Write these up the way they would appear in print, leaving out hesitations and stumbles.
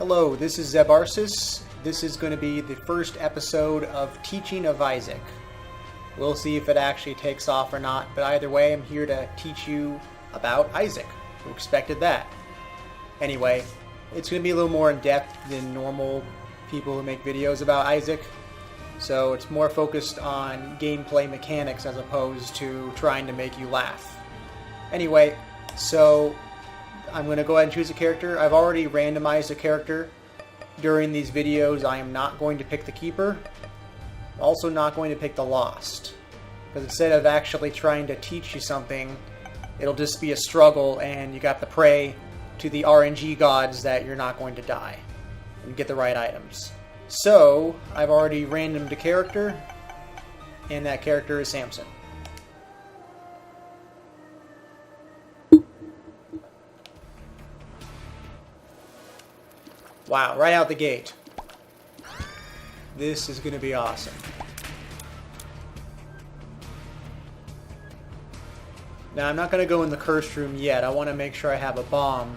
Hello, this is Zebarsis. This is going to be the first episode of Teaching of Isaac. We'll see if it actually takes off or not, but either way, I'm here to teach you about Isaac. Who expected that? Anyway, it's going to be a little more in-depth than normal people who make videos about Isaac. So it's more focused on gameplay mechanics as opposed to trying to make you laugh. Anyway, so I'm going to go ahead and choose a character. I've already randomized a character. During these videos, I am not going to pick the Keeper. I'm also not going to pick the Lost. Because instead of actually trying to teach you something, it'll just be a struggle and you got to pray to the RNG gods that you're not going to die and get the right items. So, I've already randomed a character, and that character is Samson. Wow, right out the gate. This is going to be awesome. Now, I'm not going to go in the cursed room yet. I want to make sure I have a bomb,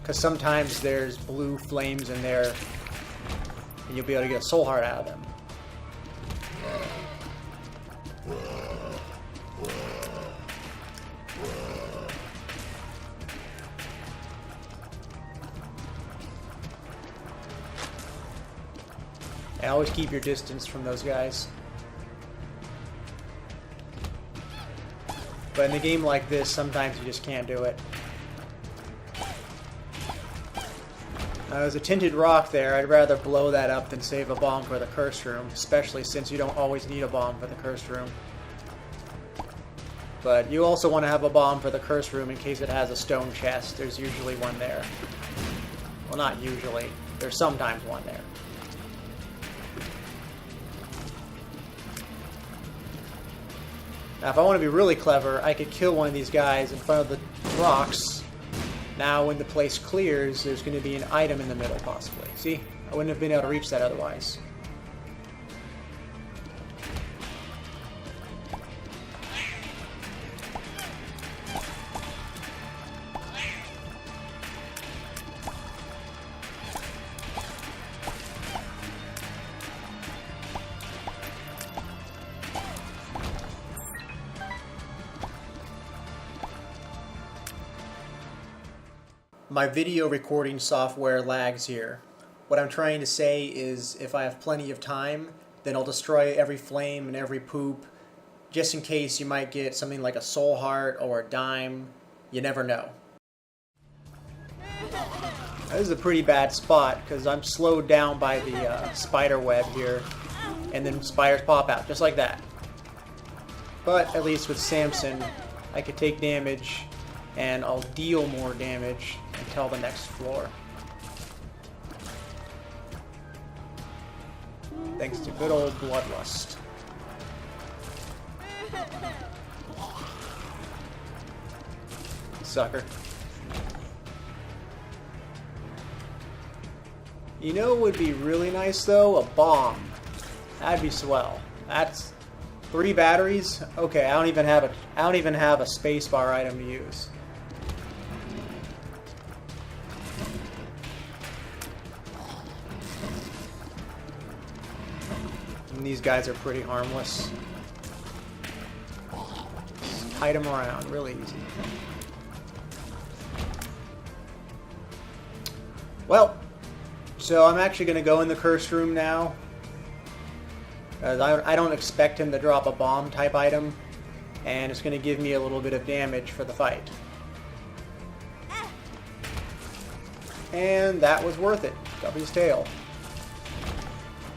because sometimes there's blue flames in there, and you'll be able to get a soul heart out of them. And always keep your distance from those guys. But in a game like this, sometimes you just can't do it. Now, there's a tinted rock there. I'd rather blow that up than save a bomb for the cursed room, especially since you don't always need a bomb for the cursed room. But you also want to have a bomb for the cursed room in case it has a stone chest. There's usually one there. Well, not usually. There's sometimes one there. Now, if I want to be really clever, I could kill one of these guys in front of the rocks. Now, when the place clears, there's going to be an item in the middle, possibly. See? I wouldn't have been able to reach that otherwise. My video recording software lags here. What I'm trying to say is if I have plenty of time, then I'll destroy every flame and every poop, just in case you might get something like a soul heart or a dime. You never know. This is a pretty bad spot because I'm slowed down by the spider web here, and then spiders pop out just like that. But at least with Samson, I could take damage and I'll deal more damage until the next floor. Thanks to good old bloodlust. Sucker. You know what would be really nice though? A bomb. That'd be swell. That's 3 batteries? Okay, I don't even have a spacebar item to use. And these guys are pretty harmless. Just hide them around, really easy. Well, so I'm actually going to go in the cursed room now. I don't expect him to drop a bomb type item, and it's going to give me a little bit of damage for the fight. And that was worth it. Guppy's tail.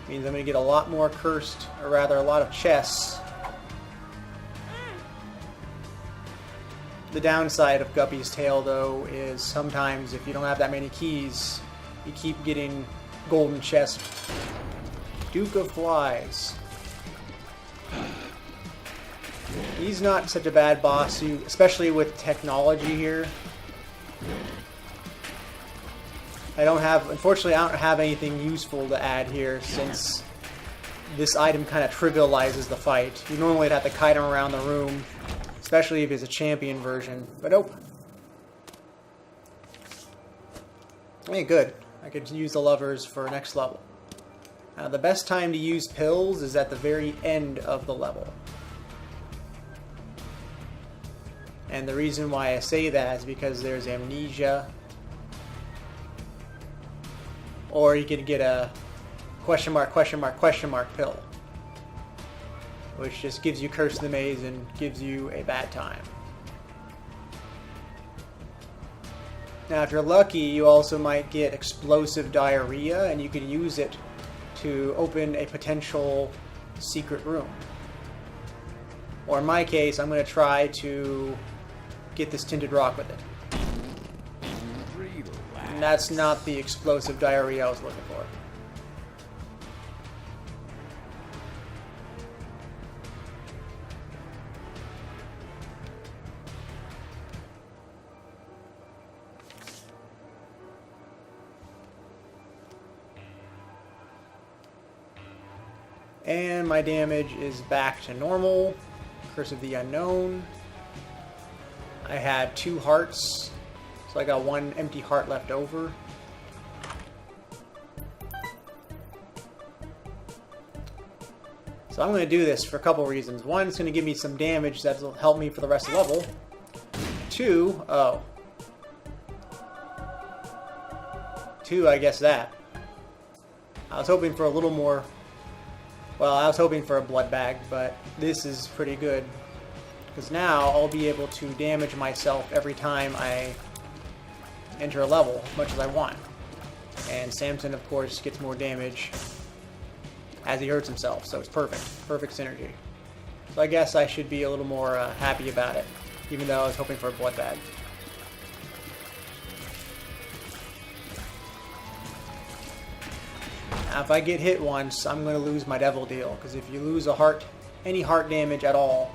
Means I'm going to get a lot more cursed, or rather a lot of chests. The downside of Guppy's tail, though, is sometimes if you don't have that many keys, you keep getting golden chests. Duke of Flies. He's not such a bad boss, especially with technology here. Unfortunately, I don't have anything useful to add here since this item kind of trivializes the fight. You normally would have to kite him around the room, especially if it's a champion version, but nope. Hey, good. I could use the levers for next level. The best time to use pills is at the very end of the level. And the reason why I say that is because there's amnesia, or you could get a question mark pill, which just gives you Curse of the Maze and gives you a bad time. Now, if you're lucky, you also might get explosive diarrhea, and you can use it to open a potential secret room. Or in my case, I'm going to try to get this tinted rock with it. And that's not the explosive diarrhea I was looking for. And my damage is back to normal. Curse of the Unknown. I had 2 hearts, so I got 1 empty heart left over. So I'm going to do this for a couple reasons. 1, it's going to give me some damage that will help me for the rest of the level. 2, I guess that. I was hoping for a little more. Well, I was hoping for a blood bag, but this is pretty good. Because now I'll be able to damage myself every time I enter a level, as much as I want. And Samson, of course, gets more damage as he hurts himself, so it's perfect. Perfect synergy. So I guess I should be a little more happy about it, even though I was hoping for a blood bag. Now, if I get hit once, I'm going to lose my devil deal, because if you lose a heart, any heart damage at all,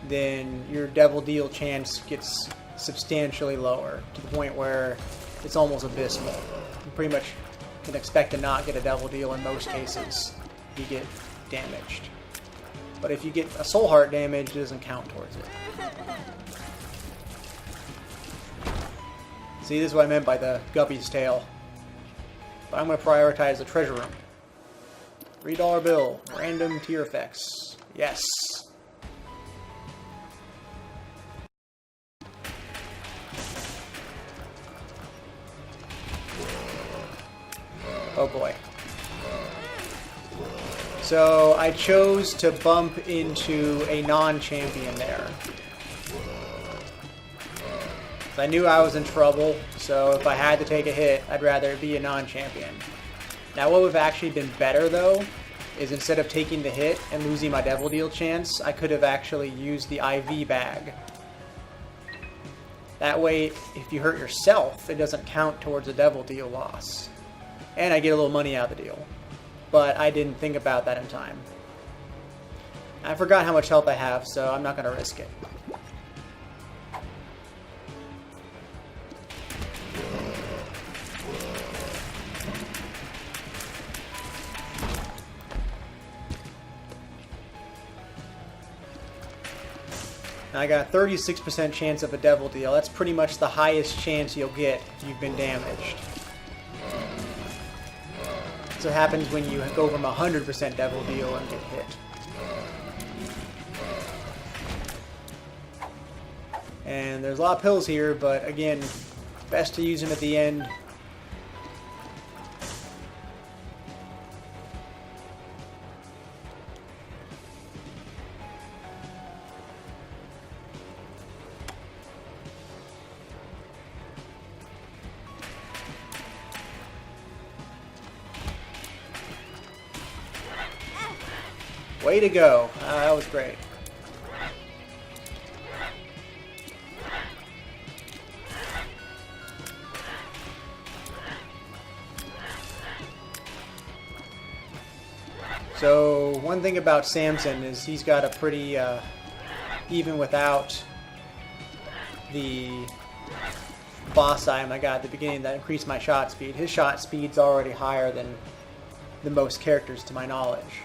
then your devil deal chance gets substantially lower, to the point where it's almost abysmal. You pretty much can expect to not get a devil deal in most cases if you get damaged. But if you get a soul heart damage, it doesn't count towards it. See, this is what I meant by the guppy's tail. But I'm going to prioritize the treasure room. $3 bill. Random tier effects. Yes. Oh boy. So I chose to bump into a non-champion there. I knew I was in trouble, so if I had to take a hit, I'd rather it be a non-champion. Now what would have actually been better, though, is instead of taking the hit and losing my devil deal chance, I could have actually used the IV bag. That way, if you hurt yourself, it doesn't count towards a devil deal loss. And I get a little money out of the deal. But I didn't think about that in time. I forgot how much health I have, so I'm not going to risk it. Now I got a 36% chance of a devil deal. That's pretty much the highest chance you'll get if you've been damaged. So it happens when you go from 100% devil deal and get hit. And there's a lot of pills here, but again, best to use them at the end. Way to go. That was great. So one thing about Samson is he's got a pretty, even without the boss item I got at the beginning that increased my shot speed, his shot speed's already higher than most characters to my knowledge.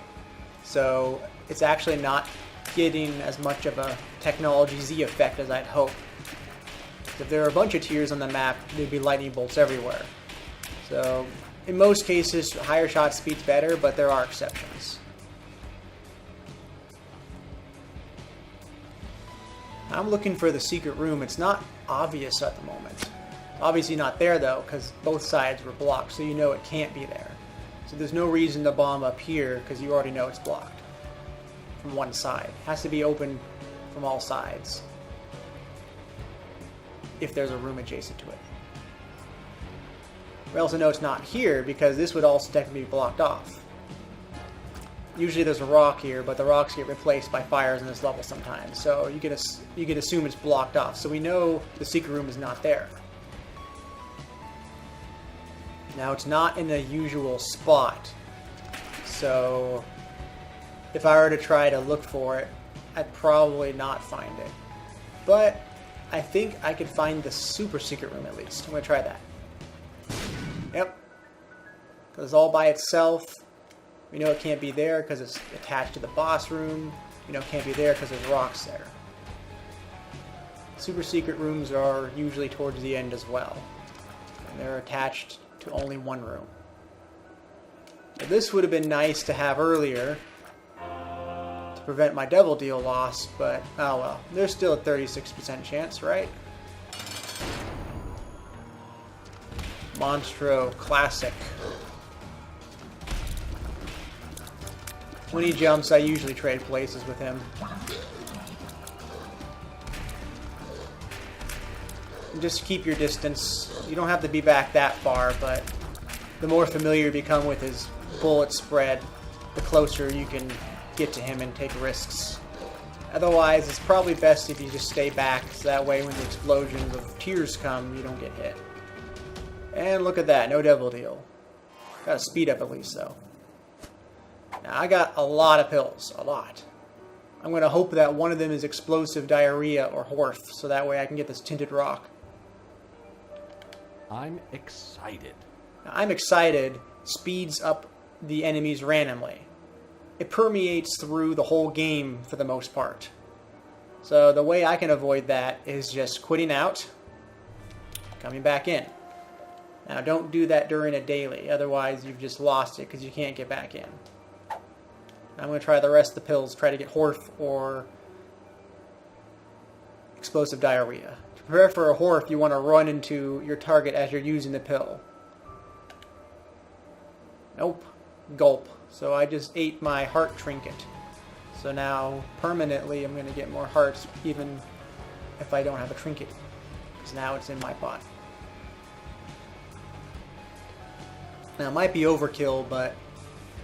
So it's actually not getting as much of a Technology Z effect as I'd hoped. If there were a bunch of tiers on the map, there'd be lightning bolts everywhere. So, in most cases, higher shot speed's better, but there are exceptions. I'm looking for the secret room. It's not obvious at the moment. Obviously not there, though, because both sides were blocked, so you know it can't be there. So there's no reason to bomb up here, because you already know it's blocked from one side. It has to be open from all sides if there's a room adjacent to it. We also know it's not here, because this would also technically be blocked off. Usually there's a rock here, but the rocks get replaced by fires in this level sometimes. So you can assume it's blocked off. So we know the secret room is not there. Now it's not in the usual spot. So if I were to try to look for it, I'd probably not find it. But I think I could find the super secret room at least. I'm going to try that. Yep. Because it's all by itself. We know it can't be there because it's attached to the boss room. We know it can't be there because there's rocks there. Super secret rooms are usually towards the end as well. And they're attached to only one room. So this would have been nice to have earlier to prevent my devil deal loss, but oh well. There's still a 36% chance, right? Monstro Classic. When he jumps, I usually trade places with him. And just keep your distance. You don't have to be back that far, but the more familiar you become with his bullet spread, the closer you can get to him and take risks. Otherwise, it's probably best if you just stay back, so that way when the explosions of tears come, you don't get hit. And look at that, no devil deal. Got to speed up at least, though. Now, I got a lot of pills. A lot. I'm going to hope that one of them is explosive diarrhea or Horth, so that way I can get this tinted rock. I'm excited. Now, I'm excited speeds up the enemies randomly. It permeates through the whole game for the most part. So the way I can avoid that is just quitting out, coming back in. Now, don't do that during a daily, otherwise you've just lost it because you can't get back in. I'm going to try the rest of the pills, try to get Horth or explosive diarrhea. To prepare for a Horth, you want to run into your target as you're using the pill. Nope. Gulp. So I just ate my heart trinket. So now, permanently, I'm going to get more hearts, even if I don't have a trinket. Because now it's in my pot. Now, it might be overkill, but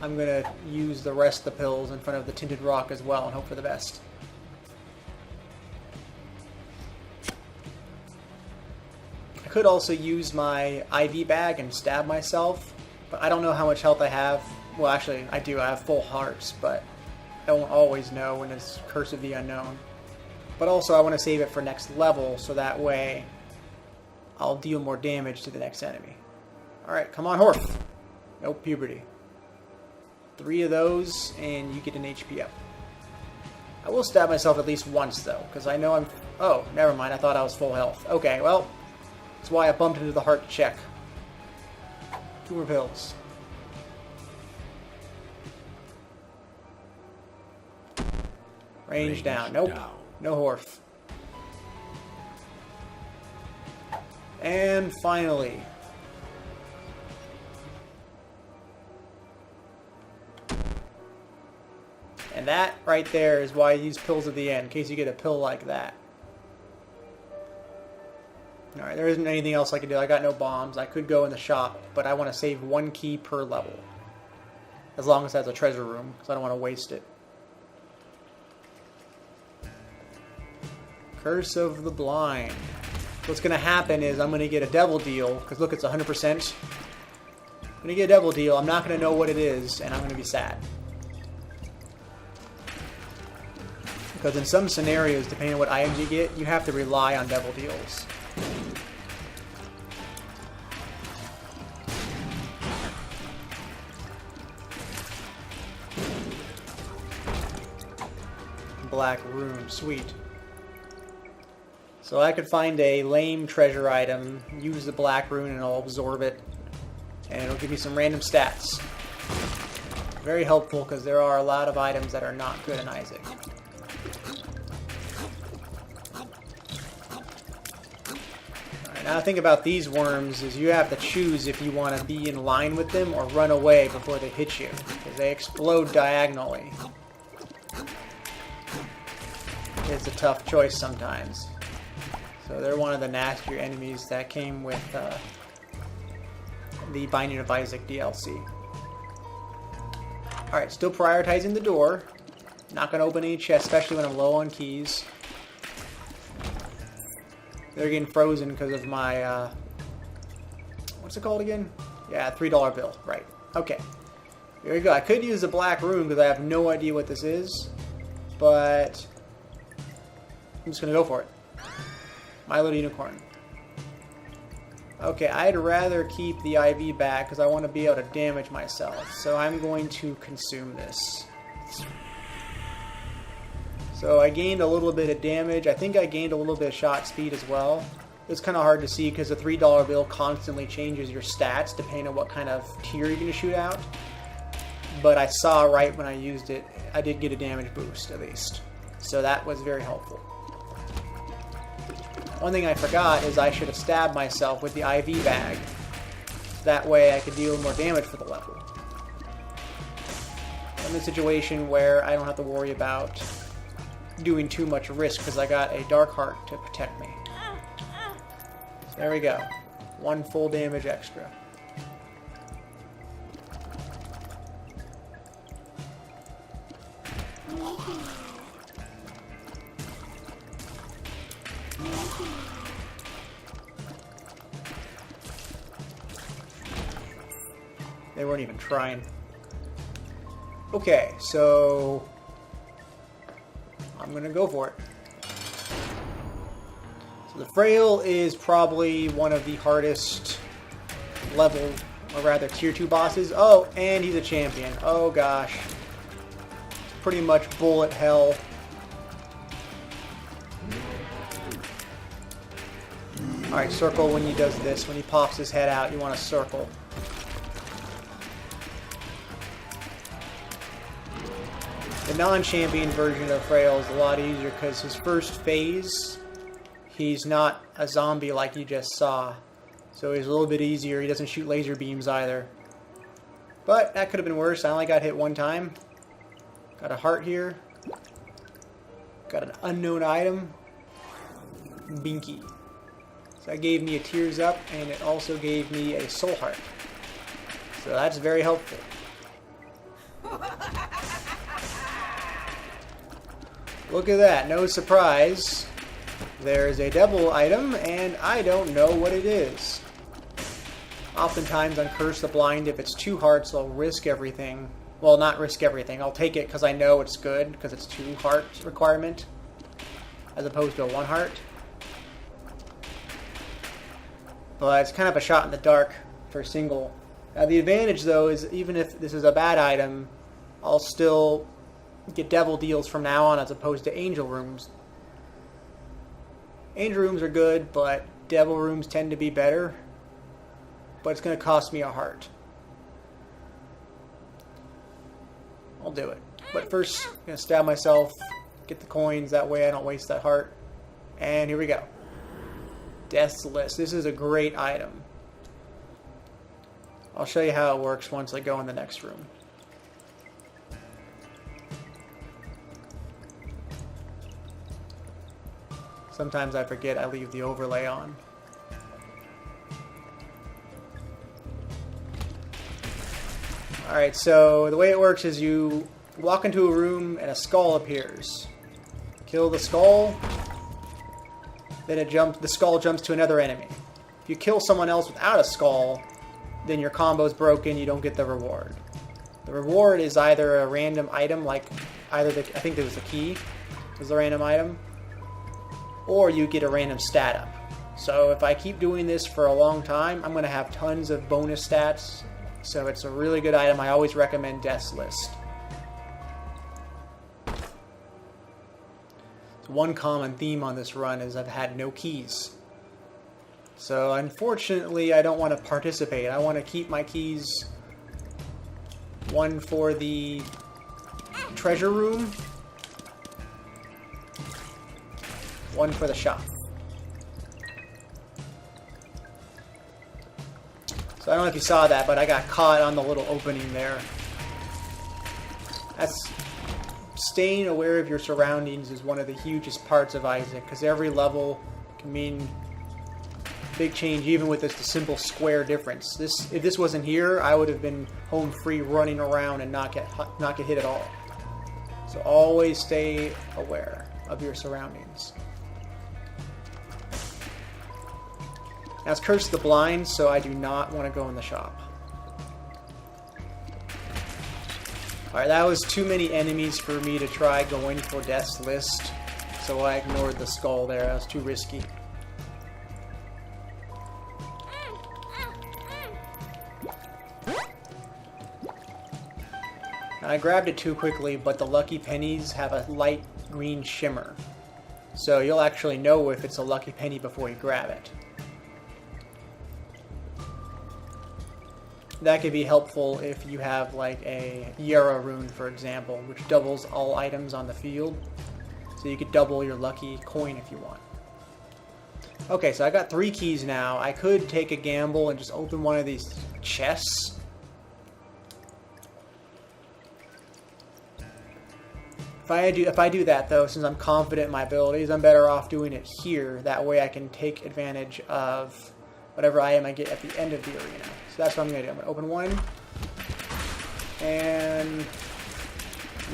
I'm going to use the rest of the pills in front of the tinted rock as well and hope for the best. I could also use my IV bag and stab myself, but I don't know how much health I have. Well, actually, I do. I have full hearts, but I won't always know when it's Curse of the Unknown. But also, I want to save it for next level, so that way I'll deal more damage to the next enemy. Alright, come on, Horth. Nope, puberty. 3 of those, and you get an HP up. I will stab myself at least once, though, because I know I'm... Oh, never mind. I thought I was full health. Okay, well, that's why I bumped into the heart to check. 2 more pills. Range down. Nope. No Horth. And finally... And that right there is why I use pills at the end, in case you get a pill like that. Alright, there isn't anything else I can do. I got no bombs. I could go in the shop, but I want to save 1 key per level. As long as that's a treasure room, because I don't want to waste it. Curse of the Blind. What's going to happen is I'm going to get a devil deal, because look, it's 100%. I'm going to get a devil deal. I'm not going to know what it is, and I'm going to be sad. Because in some scenarios, depending on what items you get, you have to rely on devil deals. Black rune, sweet. So I could find a lame treasure item, use the black rune, and I'll absorb it. and it'll give you some random stats. Very helpful because there are a lot of items that are not good in Isaac. Alright, now the thing about these worms is you have to choose if you want to be in line with them or run away before they hit you, because they explode diagonally. It's a tough choice sometimes. So they're one of the nastier enemies that came with the Binding of Isaac DLC. Alright, still prioritizing the door. Not going to open any chests, especially when I'm low on keys. They're getting frozen because of my, what's it called again? Yeah, $3 bill, right. Okay. Here we go. I could use the black room because I have no idea what this is. But I'm just going to go for it. My Little Unicorn. Okay, I'd rather keep the IV back because I want to be able to damage myself. So I'm going to consume this. So I gained a little bit of damage. I think I gained a little bit of shot speed as well. It's kind of hard to see because the $3 bill constantly changes your stats depending on what kind of tier you're going to shoot out. But I saw right when I used it, I did get a damage boost at least. So that was very helpful. One thing I forgot is I should have stabbed myself with the IV bag. That way I could deal more damage for the level. I'm in a situation where I don't have to worry about doing too much risk because I got a Dark Heart to protect me. So there we go. 1 full damage extra. They weren't even trying. Okay, so I'm gonna go for it. So the Frail is probably one of the hardest level, or rather tier 2 bosses. Oh, and he's a champion. Oh gosh. It's pretty much bullet hell. Alright, circle when he does this. When he pops his head out, you want to circle. The non-champion version of Frail is a lot easier because his first phase, he's not a zombie like you just saw. So he's a little bit easier. He doesn't shoot laser beams either. But that could have been worse. I only got hit one time. Got a heart here. Got an unknown item. Binky. So that gave me a Tears Up, and it also gave me a Soul Heart. So that's very helpful. Look at that, no surprise. There's a devil item, and I don't know what it is. Oftentimes on Curse the Blind, if it's 2 hearts, I'll risk everything. Well, not risk everything. I'll take it because I know it's good, because it's 2 heart requirement, as opposed to a 1 heart. But it's kind of a shot in the dark for a single. Now the advantage though is even if this is a bad item, I'll still get devil deals from now on as opposed to angel rooms. Angel rooms are good, but devil rooms tend to be better. But it's going to cost me a heart. I'll do it. But first, I'm going to stab myself, get the coins, that way I don't waste that heart. And here we go. Death's List. This is a great item. I'll show you how it works once I go in the next room. Sometimes I forget I leave the overlay on. Alright, so the way it works is you walk into a room and a skull appears. Kill the skull, then the skull jumps to another enemy. If you kill someone else without a skull, then your combo's broken, you don't get the reward. The reward is either a random item, like I think there was a key, was the random item, or you get a random stat up. So if I keep doing this for a long time, I'm going to have tons of bonus stats. So it's a really good item. I always recommend Death's List. One common theme on this run is I've had no keys. So unfortunately, I don't want to participate. I want to keep my keys. One for the treasure room. One for the shop. So I don't know if you saw that, but I got caught on the little opening there. That's staying aware of your surroundings is one of the hugest parts of Isaac, because every level can mean big change, even with just a simple square difference. If this wasn't here, I would have been home free, running around and not get hit at all. So always stay aware of your surroundings. Now it's Curse of the Blind, so I do not want to go in the shop. Alright, that was too many enemies for me to try going for Death's List, so I ignored the skull there. That was too risky. I grabbed it too quickly, but the lucky pennies have a light green shimmer. So you'll actually know if it's a lucky penny before you grab it. That could be helpful if you have like a Yara rune, for example, which doubles all items on the field. So you could double your lucky coin if you want. Okay, so I got 3 keys now. I could take a gamble and just open one of these chests. If I do that, though, since I'm confident in my abilities, I'm better off doing it here. That way I can take advantage of whatever item I get at the end of the arena. So that's what I'm going to do. I'm going to open one. And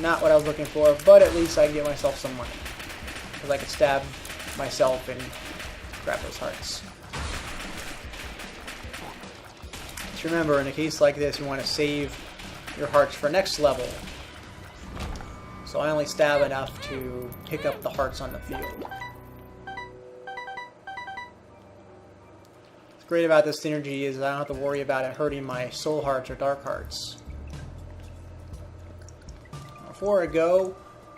not what I was looking for, but at least I can get myself some money. Because I could stab myself and grab those hearts. Just remember, in a case like this, you want to save your hearts for next level. So I only stab enough to pick up the hearts on the field. What's great about this synergy is I don't have to worry about it hurting my soul hearts or dark hearts. Before I go,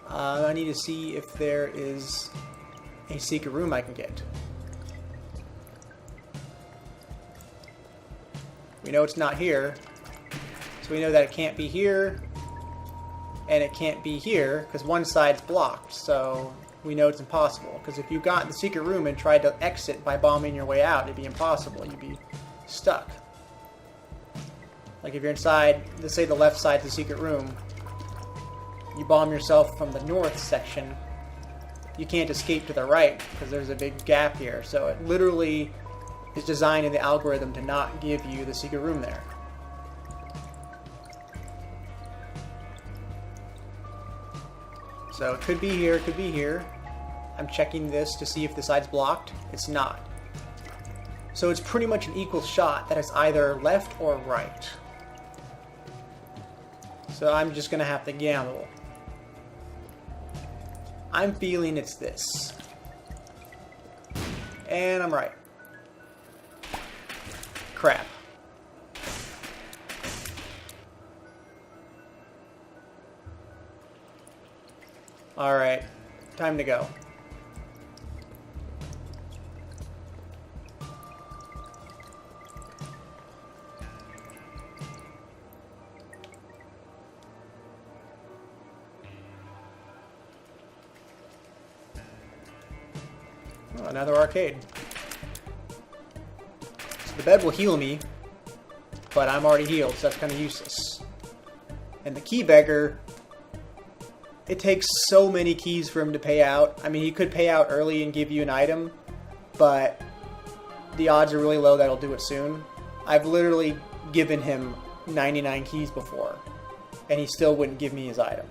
I need to see if there is a secret room I can get. We know it's not here, so we know that it can't be here. And it can't be here because one side's blocked, so we know it's impossible. Because if you got in the secret room and tried to exit by bombing your way out, it'd be impossible. You'd be stuck. Like if you're inside, let's say the left side's the secret room, you bomb yourself from the north section, you can't escape to the right because there's a big gap here. So it literally is designed in the algorithm to not give you the secret room there. So it could be here, it could be here. I'm checking this to see if the side's blocked. It's not. So it's pretty much an equal shot that it's either left or right. So I'm just going to have to gamble. I'm feeling it's this. And I'm right. Crap. Alright, time to go. Oh, another arcade. So the bed will heal me, but I'm already healed, so that's kind of useless. And the key beggar, it takes so many keys for him to pay out. I mean, he could pay out early and give you an item, but the odds are really low that he'll do it soon. I've literally given him 99 keys before, and he still wouldn't give me his item.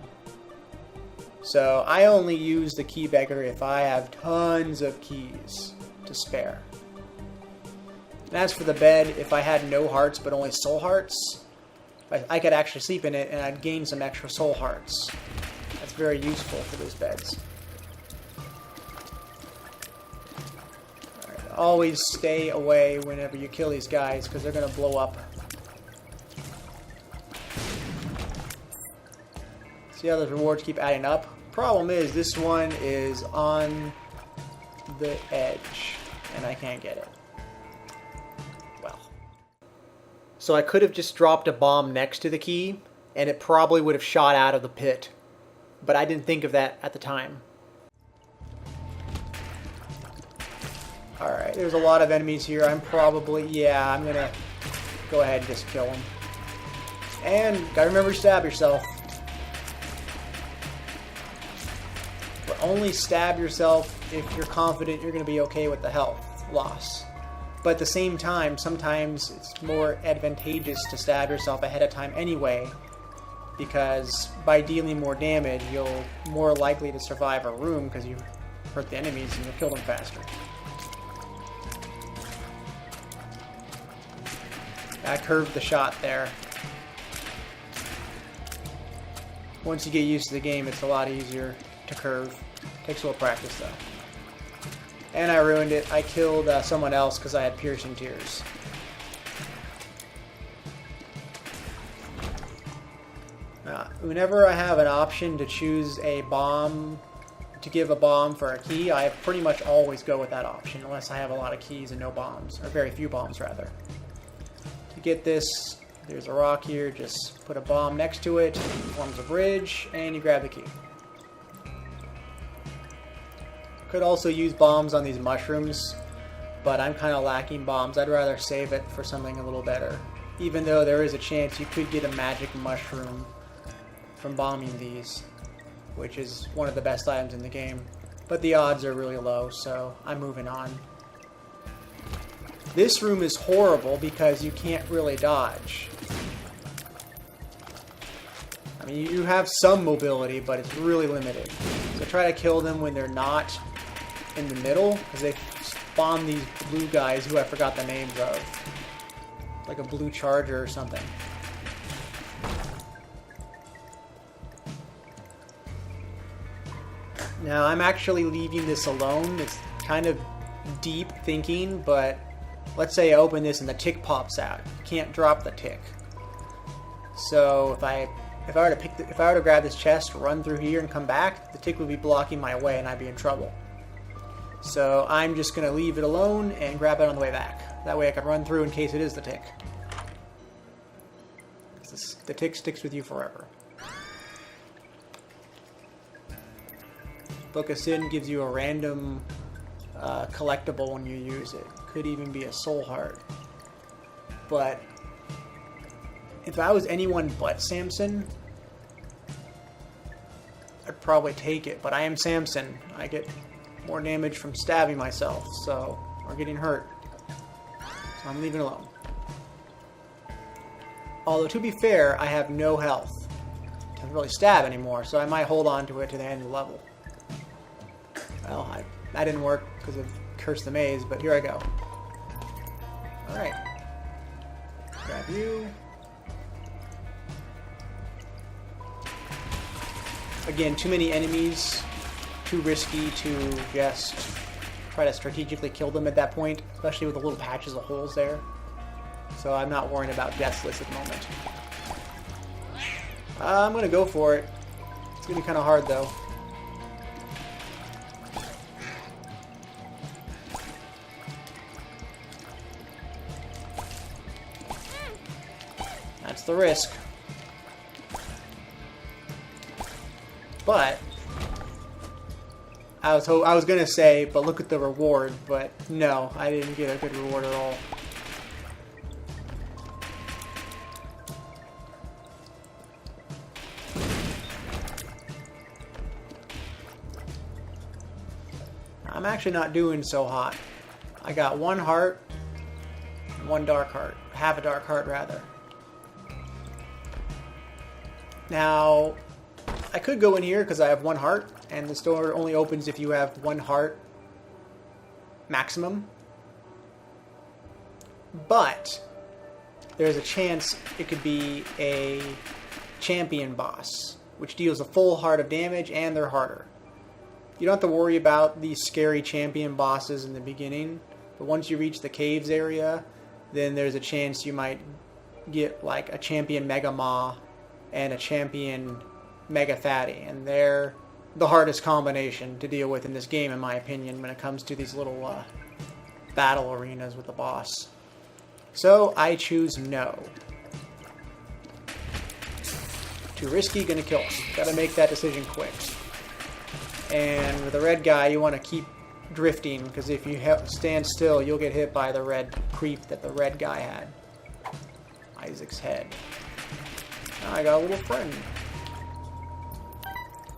So I only use the key beggar if I have tons of keys to spare. And as for the bed, if I had no hearts but only soul hearts, I could actually sleep in it and I'd gain some extra soul hearts. That's very useful for those beds. Right, always stay away whenever you kill these guys because they're going to blow up. See how those rewards keep adding up? Problem is, this one is on the edge and I can't get it. So I could have just dropped a bomb next to the key, and it probably would have shot out of the pit. But I didn't think of that at the time. Alright, there's a lot of enemies here. I'm going to go ahead and just kill them. And gotta remember to stab yourself. But only stab yourself if you're confident you're going to be okay with the health loss. But at the same time, sometimes it's more advantageous to stab yourself ahead of time anyway, because by dealing more damage, you're more likely to survive a room because you hurt the enemies and you'll kill them faster. I curved the shot there. Once you get used to the game, it's a lot easier to curve. Takes a little practice though. And I ruined it. I killed someone else because I had piercing tears. Whenever I have an option to choose a bomb, to give a bomb for a key, I pretty much always go with that option, unless I have a lot of keys and no bombs, or very few bombs rather. To get this, there's a rock here, just put a bomb next to it, forms a bridge, and you grab the key. Could also use bombs on these mushrooms, but I'm kind of lacking bombs. I'd rather save it for something a little better. Even though there is a chance you could get a magic mushroom from bombing these, which is one of the best items in the game. But the odds are really low, so I'm moving on. This room is horrible because you can't really dodge. I mean, you have some mobility, but it's really limited. So try to kill them when they're not in the middle, because they spawn these blue guys who I forgot the names of. Like a blue charger or something. Now, I'm actually leaving this alone. It's kind of deep thinking, but let's say I open this and the tick pops out. You can't drop the tick. So if I were to grab this chest, run through here, and come back, the tick would be blocking my way, and I'd be in trouble. So I'm just going to leave it alone and grab it on the way back. That way I can run through in case it is the tick. The tick sticks with you forever. Book of Sin gives you a random collectible when you use it. Could even be a soul heart. But if I was anyone but Samson, I'd probably take it. But I am Samson. I get more damage from stabbing myself, or getting hurt. So I'm leaving it alone. Although, to be fair, I have no health. Can't really stab anymore, so I might hold on to it to the end of the level. Well, that didn't work because of Curse the Maze, but here I go. Alright. Grab you. Again, too many enemies. Too risky to just try to strategically kill them at that point, especially with the little patches of holes there. So I'm not worrying about deathless at the moment. I'm going to go for it. It's going to be kind of hard though. That's the risk. But I was gonna say, but look at the reward, but no, I didn't get a good reward at all. I'm actually not doing so hot. I got one heart and one dark heart. Half a dark heart, rather. Now, I could go in here because I have one heart, and the store only opens if you have one heart maximum. But there's a chance it could be a champion boss, which deals a full heart of damage, and they're harder. You don't have to worry about these scary champion bosses in the beginning, but once you reach the caves area, then there's a chance you might get like a champion Mega Maw and a champion Mega Fatty, and they're the hardest combination to deal with in this game, in my opinion, when it comes to these little battle arenas with the boss. So I choose no. Too risky, gonna kill him. Gotta make that decision quick. And with the red guy, you want to keep drifting, because if you stand still, you'll get hit by the red creep that the red guy had. Isaac's head. Now I got a little friend.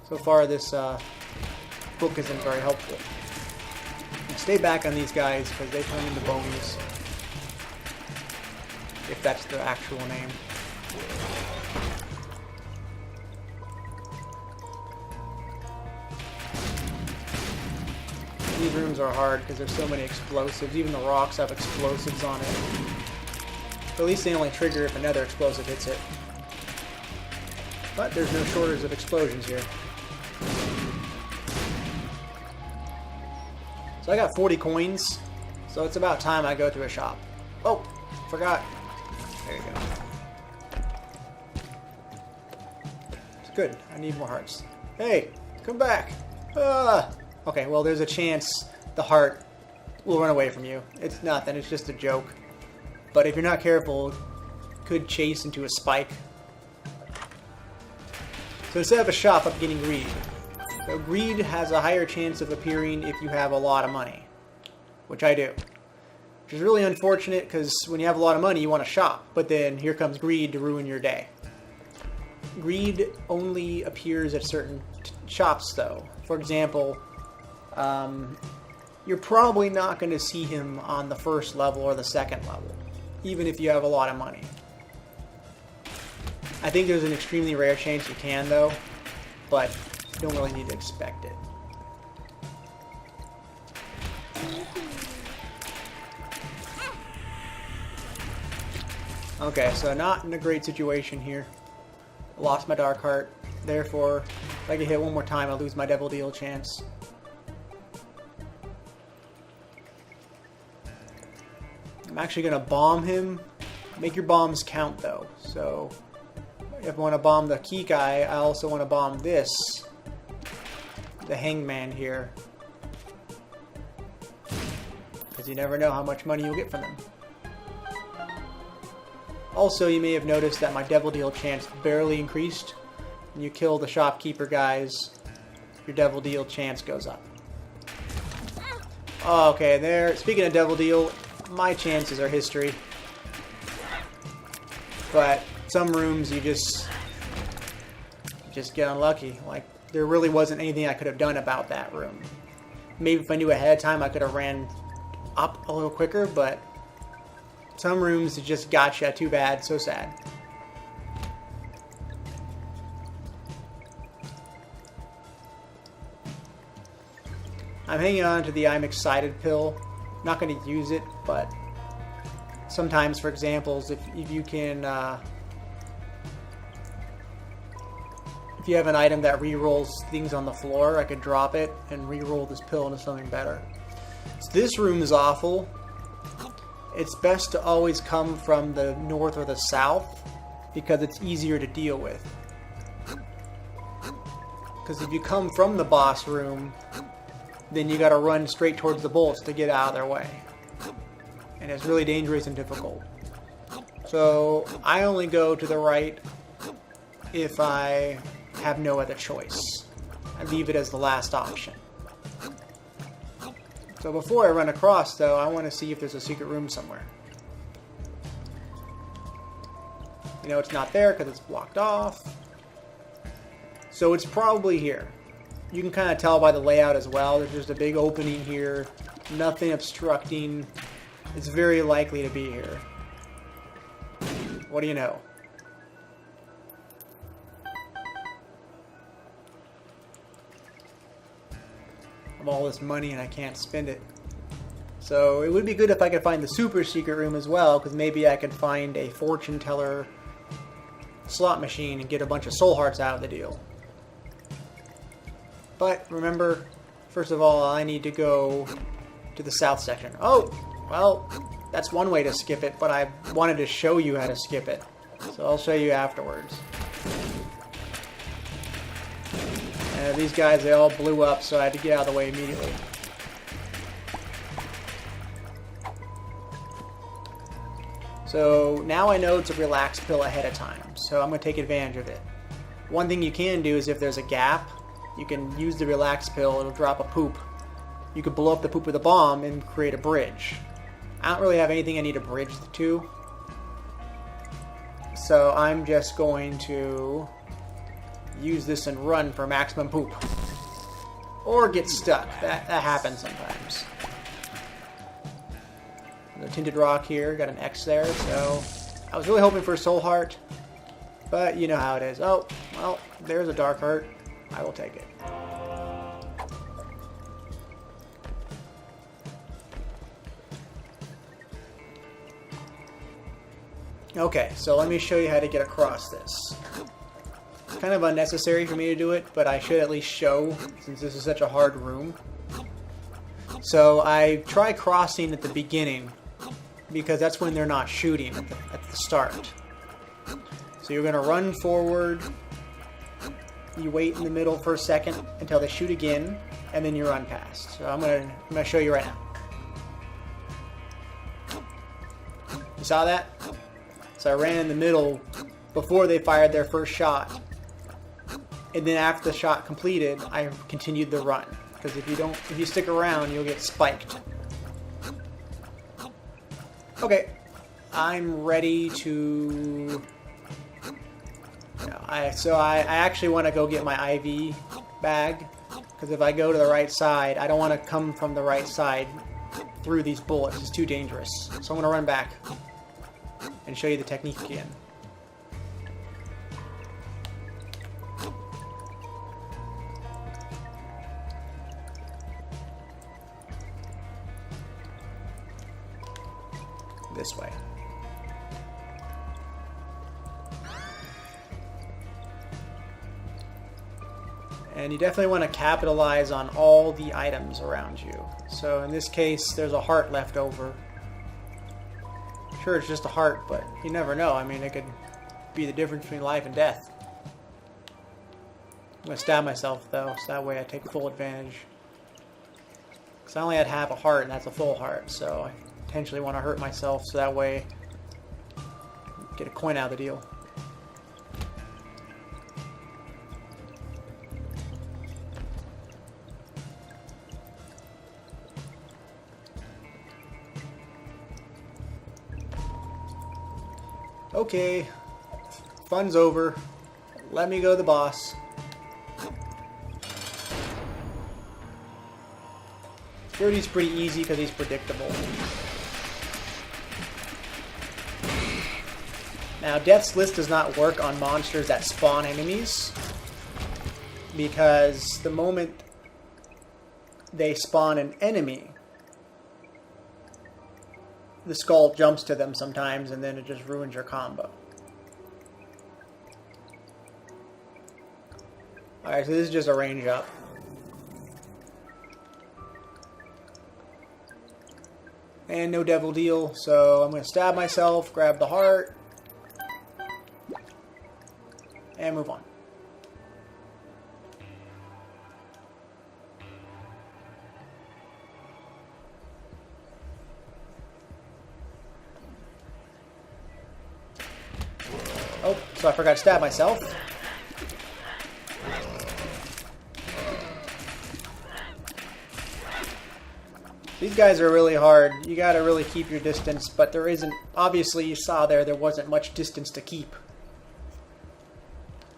So far, this book isn't very helpful. Stay back on these guys, because they turn into bones. If that's their actual name. These rooms are hard because there's so many explosives. Even the rocks have explosives on it. But at least they only trigger if another explosive hits it. But there's no shortage of explosions here. So I got 40 coins. So it's about time I go to a shop. Oh, forgot. There you go. It's good. I need more hearts. Hey, come back. Okay, well, there's a chance the heart will run away from you. It's nothing. It's just a joke. But if you're not careful, it could chase into a spike. So instead of a shop, I'm getting greed. So greed has a higher chance of appearing if you have a lot of money, which I do. Which is really unfortunate because when you have a lot of money, you want to shop. But then here comes greed to ruin your day. Greed only appears at certain shops, though. For example, you're probably not going to see him on the first level or the second level, even if you have a lot of money. I think there's an extremely rare chance you can, though, but you don't really need to expect it. Okay, so not in a great situation here. I lost my Dark Heart, therefore, if I get hit one more time, I'll lose my Devil Deal chance. I'm actually going to bomb him. Make your bombs count, though. So, if I want to bomb the key guy, I also want to bomb this. The hangman here. Because you never know how much money you'll get from them. Also, you may have noticed that my Devil Deal chance barely increased. When you kill the shopkeeper guys, your Devil Deal chance goes up. Okay, there. Speaking of Devil Deal, my chances are history. But some rooms you just get unlucky. Like, there really wasn't anything I could have done about that room. Maybe if I knew ahead of time I could have ran up a little quicker, but some rooms it just gotcha. Too bad. So sad. I'm hanging on to the I'm excited pill. Not going to use it, but sometimes, for examples, if you can, if you have an item that re-rolls things on the floor, I could drop it and re-roll this pill into something better. So this room is awful. It's best to always come from the north or the south because it's easier to deal with. Because if you come from the boss room, then you gotta run straight towards the bolts to get out of their way. And it's really dangerous and difficult. So I only go to the right if I have no other choice. I leave it as the last option. So before I run across, though, I want to see if there's a secret room somewhere. You know, it's not there because it's blocked off. So it's probably here. You can kind of tell by the layout as well. There's just a big opening here. Nothing obstructing. It's very likely to be here. What do you know? I have all this money and I can't spend it. So it would be good if I could find the super secret room as well, because maybe I could find a fortune teller slot machine and get a bunch of soul hearts out of the deal. But remember, first of all, I need to go to the south section. Oh, well, that's one way to skip it, but I wanted to show you how to skip it. So I'll show you afterwards. These guys, they all blew up, so I had to get out of the way immediately. So now I know it's a relax pill ahead of time, so I'm going to take advantage of it. One thing you can do is if there's a gap, you can use the relax pill, it'll drop a poop. You could blow up the poop with a bomb and create a bridge. I don't really have anything I need to bridge the two. So I'm just going to use this and run for maximum poop. Or get stuck. That happens sometimes. The tinted rock here, got an X there, so I was really hoping for a soul heart, but you know how it is. Oh, well, there's a dark heart. I will take it. Okay, so let me show you how to get across this. It's kind of unnecessary for me to do it, but I should at least show, since this is such a hard room. So I try crossing at the beginning, because that's when they're not shooting at the start. So you're going to run forward, you wait in the middle for a second until they shoot again, and then you run past. So I'm going to show you right now. You saw that? So I ran in the middle before they fired their first shot. And then after the shot completed, I continued the run. Because if you stick around, you'll get spiked. Okay, I'm ready to... I actually want to go get my IV bag, because if I go to the right side, I don't want to come from the right side through these bullets. It's too dangerous. So I'm going to run back and show you the technique again. This way. And you definitely want to capitalize on all the items around you. So in this case, there's a heart left over. Sure, it's just a heart, but you never know. I mean, it could be the difference between life and death. I'm going to stab myself, though, so that way I take full advantage. Because I only had half a heart, and that's a full heart, so I potentially want to hurt myself, so that way I get a coin out of the deal. Okay, fun's over. Let me go to the boss. Security's pretty easy because he's predictable. Now, Death's List does not work on monsters that spawn enemies, because the moment they spawn an enemy, the skull jumps to them sometimes, and then it just ruins your combo. Alright, so this is just a range up. And no devil deal, so I'm going to stab myself, grab the heart, and move on. Oh, so I forgot to stab myself. These guys are really hard. You gotta really keep your distance, but there isn't... Obviously, you saw there wasn't much distance to keep.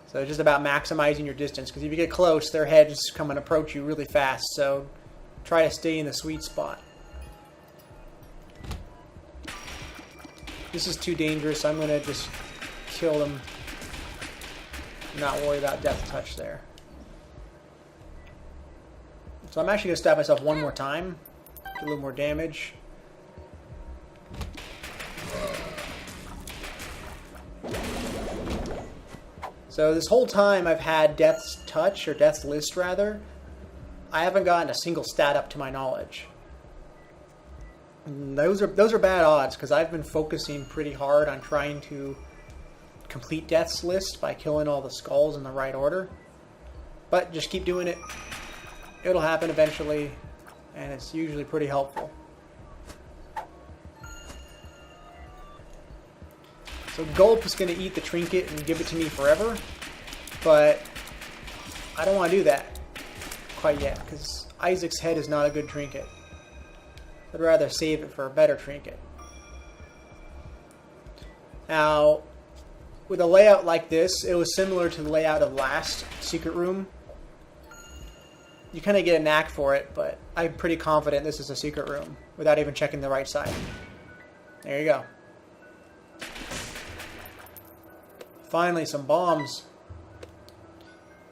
So it's just about maximizing your distance, because if you get close, their heads come and approach you really fast, so try to stay in the sweet spot. This is too dangerous. I'm gonna just kill them. Not worry about death touch there. So I'm actually gonna stab myself one more time. Get a little more damage. So this whole time I've had Death's Touch, or Death's List rather, I haven't gotten a single stat up to my knowledge. And those are bad odds, because I've been focusing pretty hard on trying to complete Death's List by killing all the skulls in the right order. But just keep doing it. It'll happen eventually, and it's usually pretty helpful. So Gulp is going to eat the trinket and give it to me forever, but I don't want to do that quite yet, because Isaac's head is not a good trinket. I'd rather save it for a better trinket. Now, with a layout like this, it was similar to the layout of last secret room. You kind of get a knack for it, but I'm pretty confident this is a secret room without even checking the right side. There you go. Finally, some bombs.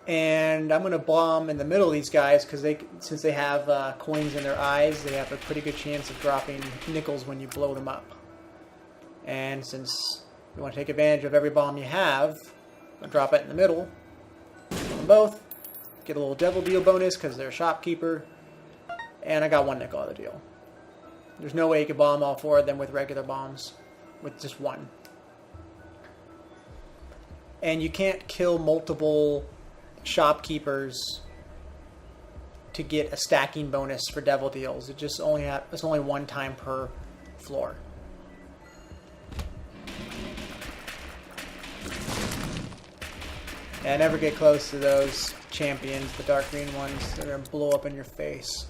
And I'm going to bomb in the middle of these guys because since they have coins in their eyes, they have a pretty good chance of dropping nickels when you blow them up. And since you want to take advantage of every bomb you have, I'll drop it in the middle. Kill them both. Get a little devil deal bonus because they're a shopkeeper. And I got 1 nickel out of the deal. There's no way you can bomb all 4 of them with regular bombs. With just 1. And you can't kill multiple shopkeepers to get a stacking bonus for devil deals. It's only 1 time per floor. And never get close to those champions, the dark green ones. They're going to blow up in your face.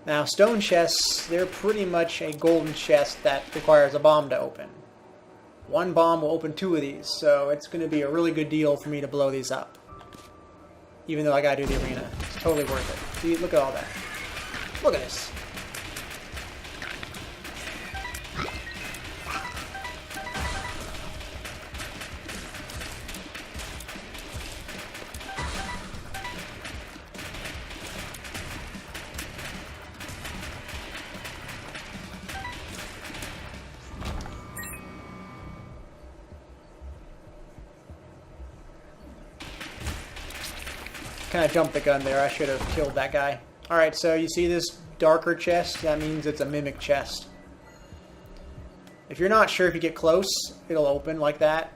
Now, stone chests, they're pretty much a golden chest that requires a bomb to open. 1 bomb will open 2 of these, so it's going to be a really good deal for me to blow these up. Even though I got to do the arena. It's totally worth it. See, look at all that. Look at this. Kind of jumped the gun there. I should have killed that guy. Alright, so you see this darker chest? That means it's a mimic chest. If you're not sure if you get close, it'll open like that.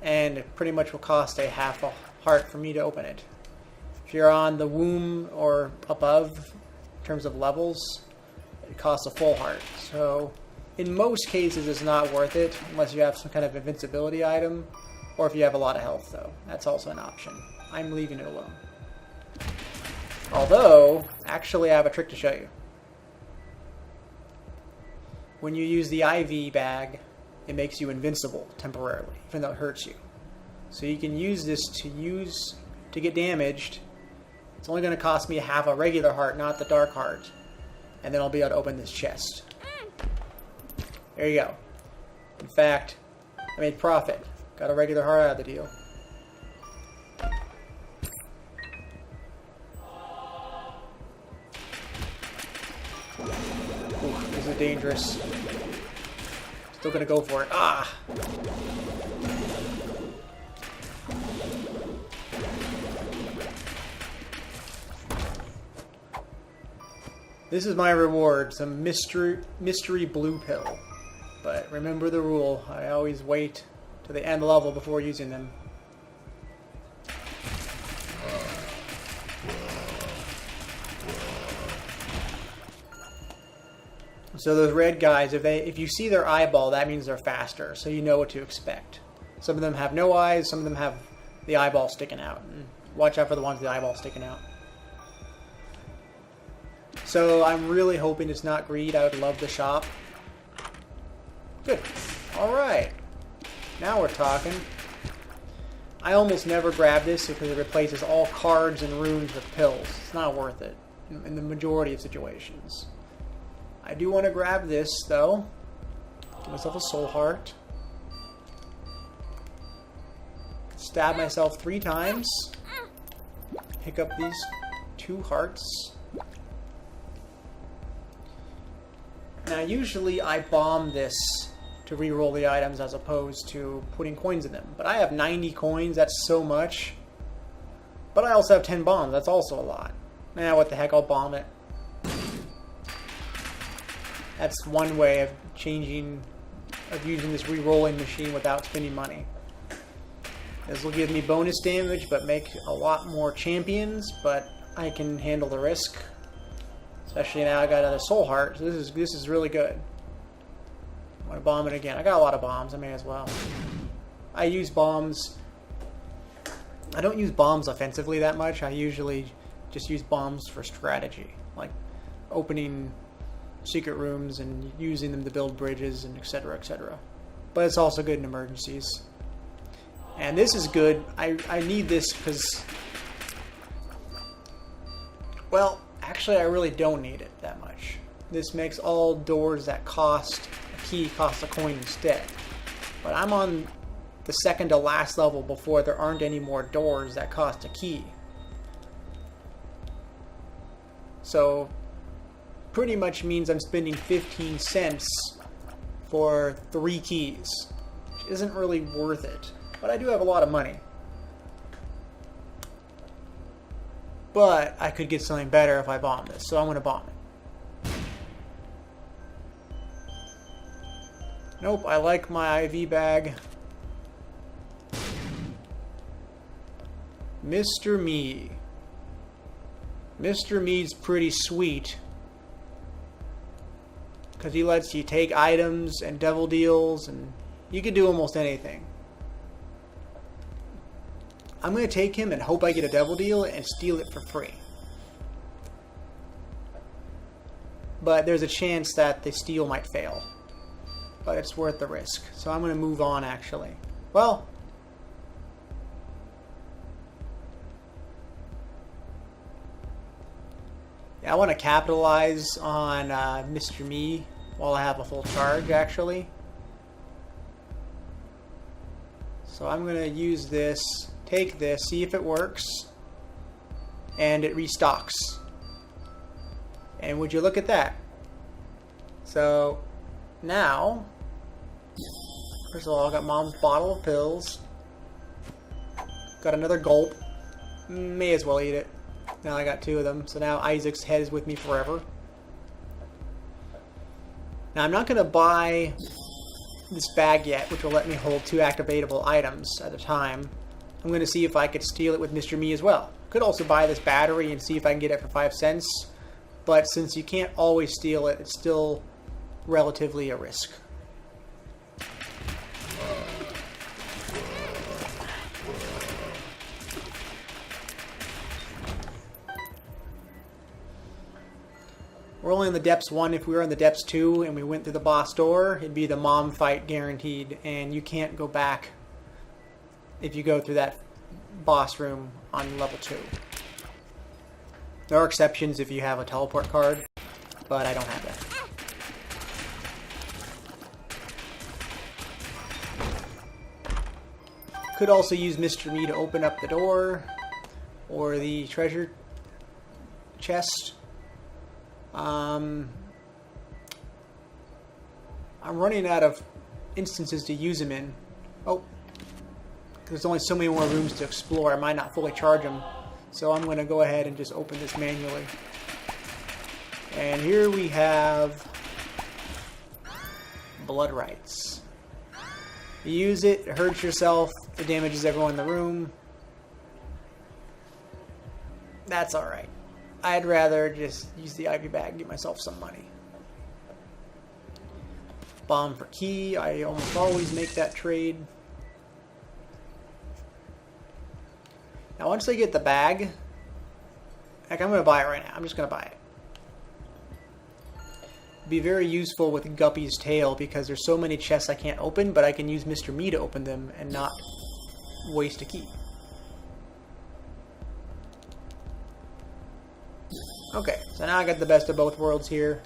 And it pretty much will cost a half a heart for me to open it. If you're on the womb or above, in terms of levels, it costs a full heart. So, in most cases, it's not worth it, unless you have some kind of invincibility item. Or if you have a lot of health, though. That's also an option. I'm leaving it alone. Although, actually I have a trick to show you. When you use the IV bag, it makes you invincible temporarily, even though it hurts you. So you can use this to get damaged. It's only going to cost me half a regular heart, not the dark heart. And then I'll be able to open this chest. There you go. In fact, I made profit. Got a regular heart out of the deal. Ooh, this is dangerous. Still gonna go for it. Ah! This is my reward, some mystery blue pill. But remember the rule, I always wait to the end level before using them. So those red guys, if you see their eyeball, that means they're faster, so you know what to expect. Some of them have no eyes, some of them have the eyeball sticking out. And watch out for the ones with the eyeball sticking out. So I'm really hoping it's not greed. I would love the shop. Good. Alright. Now we're talking. I almost never grab this because it replaces all cards and runes with pills. It's not worth it in the majority of situations. I do want to grab this, though. Give myself a soul heart. Stab myself 3 times. Pick up these 2 hearts. Now, usually I bomb this to re-roll the items as opposed to putting coins in them. But I have 90 coins, that's so much. But I also have 10 bombs, that's also a lot. Nah, what the heck, I'll bomb it. That's one way of using this re-rolling machine without spending money. This will give me bonus damage, but make a lot more champions, but I can handle the risk. Especially now I got another soul heart, so this is really good. I want to bomb it again. I got a lot of bombs, I may as well. I use bombs. I don't use bombs offensively that much. I usually just use bombs for strategy, like opening secret rooms and using them to build bridges and etc. etc. But it's also good in emergencies. And this is good. I need this because, well, actually I really don't need it that much. This makes all doors that cost a key cost a coin instead. But I'm on the second to last level before there aren't any more doors that cost a key. So pretty much means I'm spending 15 cents for 3 keys, which isn't really worth it. But I do have a lot of money. But I could get something better if I bomb this, so I'm going to bomb it. Nope, I like my IV bag. Mr. Me. Mr. Me's pretty sweet, because he lets you take items and devil deals, and you can do almost anything. I'm going to take him and hope I get a devil deal and steal it for free. But there's a chance that the steal might fail. But it's worth the risk. So I'm going to move on, actually. Well, I want to capitalize on Mr. Me while I have a full charge, actually. So I'm going to use this, take this, see if it works, and it restocks. And would you look at that? So now, first of all, I got Mom's bottle of pills. Got another gulp. May as well eat it. Now I got 2 of them, so now Isaac's head is with me forever. Now I'm not going to buy this bag yet, which will let me hold 2 activatable items at a time. I'm going to see if I could steal it with Mr. Me as well. Could also buy this battery and see if I can get it for 5 cents, but since you can't always steal it, it's still relatively a risk. We're only in the depths 1. If we were in the depths 2 and we went through the boss door, it'd be the mom fight guaranteed, and you can't go back if you go through that boss room on level 2. There are exceptions if you have a teleport card, but I don't have that. Could also use Mr. Me to open up the door or the treasure chest. I'm running out of instances to use them in. Oh, there's only so many more rooms to explore. I might not fully charge them, so I'm going to go ahead and just open this manually. And here we have blood rights. You use it, it hurts yourself, it damages everyone in the room. That's alright. I'd rather just use the IV bag and get myself some money. Bomb for key. I almost always make that trade. Now once I get the bag, heck, I'm going to buy it right now. I'm just going to buy it. Be very useful with Guppy's tail because there's so many chests I can't open, but I can use Mr. Me to open them and not waste a key. Okay, so now I got the best of both worlds here.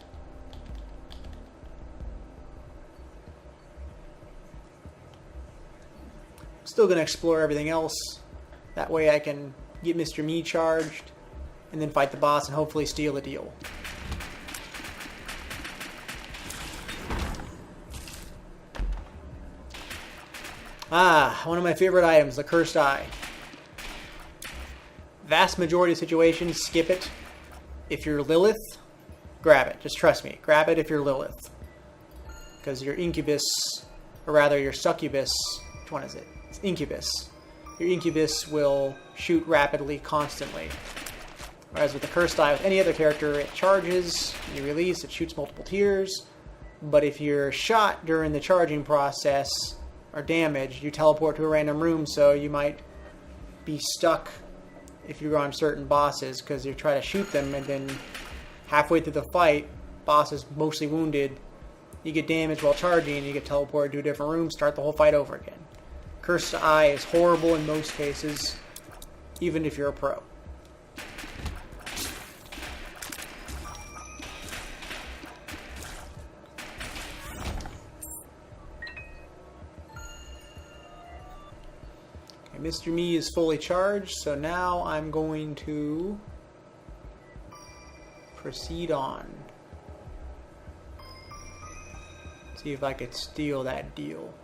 Still going to explore everything else. That way I can get Mr. Me charged and then fight the boss and hopefully steal a deal. Ah, one of my favorite items, the Cursed Eye. Vast majority of situations, skip it. If you're Lilith, grab it. Just trust me. Grab it if you're Lilith. Because your incubus, or rather your succubus, which one is it? It's incubus. Your incubus will shoot rapidly, constantly. Whereas with the Cursed Eye, with any other character, it charges, you release, it shoots multiple tiers. But if you're shot during the charging process or damaged, you teleport to a random room, so you might be stuck if you're on certain bosses because you try to shoot them and then halfway through the fight, boss is mostly wounded, you get damaged while charging and you get teleported to a different room, start the whole fight over again. Cursed Eye is horrible in most cases, even if you're a pro. Okay, Mr. Me is fully charged, so now I'm going to proceed on. See if I could steal that deal.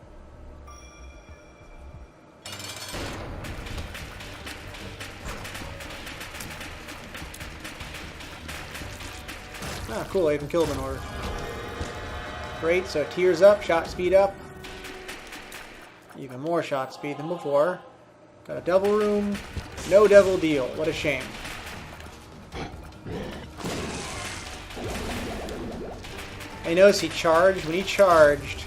Ah, cool, I even killed him in order. Great, so tears up, shot speed up. Even more shot speed than before. Got a devil room, no devil deal, what a shame. I noticed he charged. When he charged,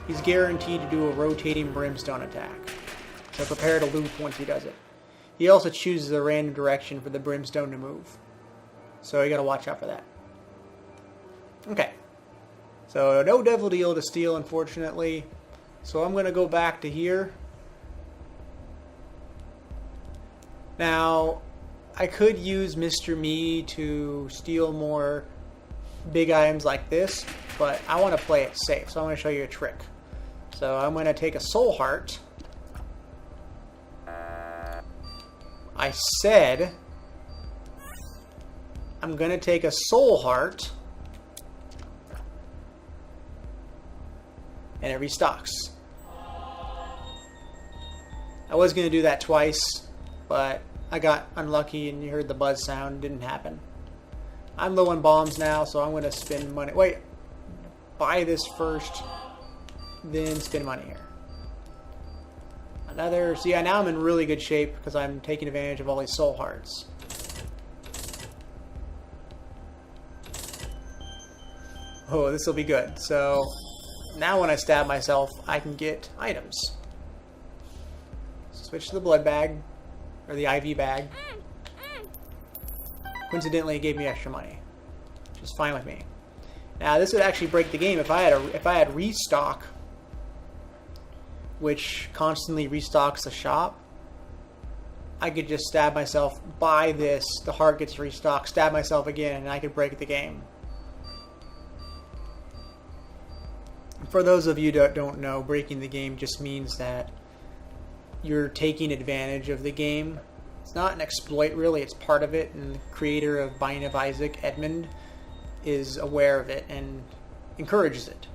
he's guaranteed to do a rotating brimstone attack. So prepare to loop once he does it. He also chooses a random direction for the brimstone to move. So you gotta watch out for that. Okay. So no devil deal to steal, unfortunately. So I'm gonna go back to here. Now, I could use Mr. Me to steal more big items like this, but I want to play it safe, so I'm going to show you a trick. So I'm going to take a soul heart. I said I'm going to take a soul heart and it restocks. I was going to do that twice, but I got unlucky and you heard the buzz sound. It didn't happen. I'm low on bombs now, so I'm going to spend money. Wait, buy this first, then spend money here. Another. So yeah, now I'm in really good shape because I'm taking advantage of all these soul hearts. Oh, this will be good. So now when I stab myself, I can get items. Switch to the blood bag, or the IV bag. Coincidentally, it gave me extra money, which is fine with me. Now, this would actually break the game if I had restock, which constantly restocks the shop. I could just stab myself, buy this, the heart gets restocked, stab myself again, and I could break the game. For those of you that don't know, breaking the game just means that you're taking advantage of the game. It's not an exploit, really. It's part of it, and the creator of Binding of Isaac, Edmund, is aware of it and encourages it.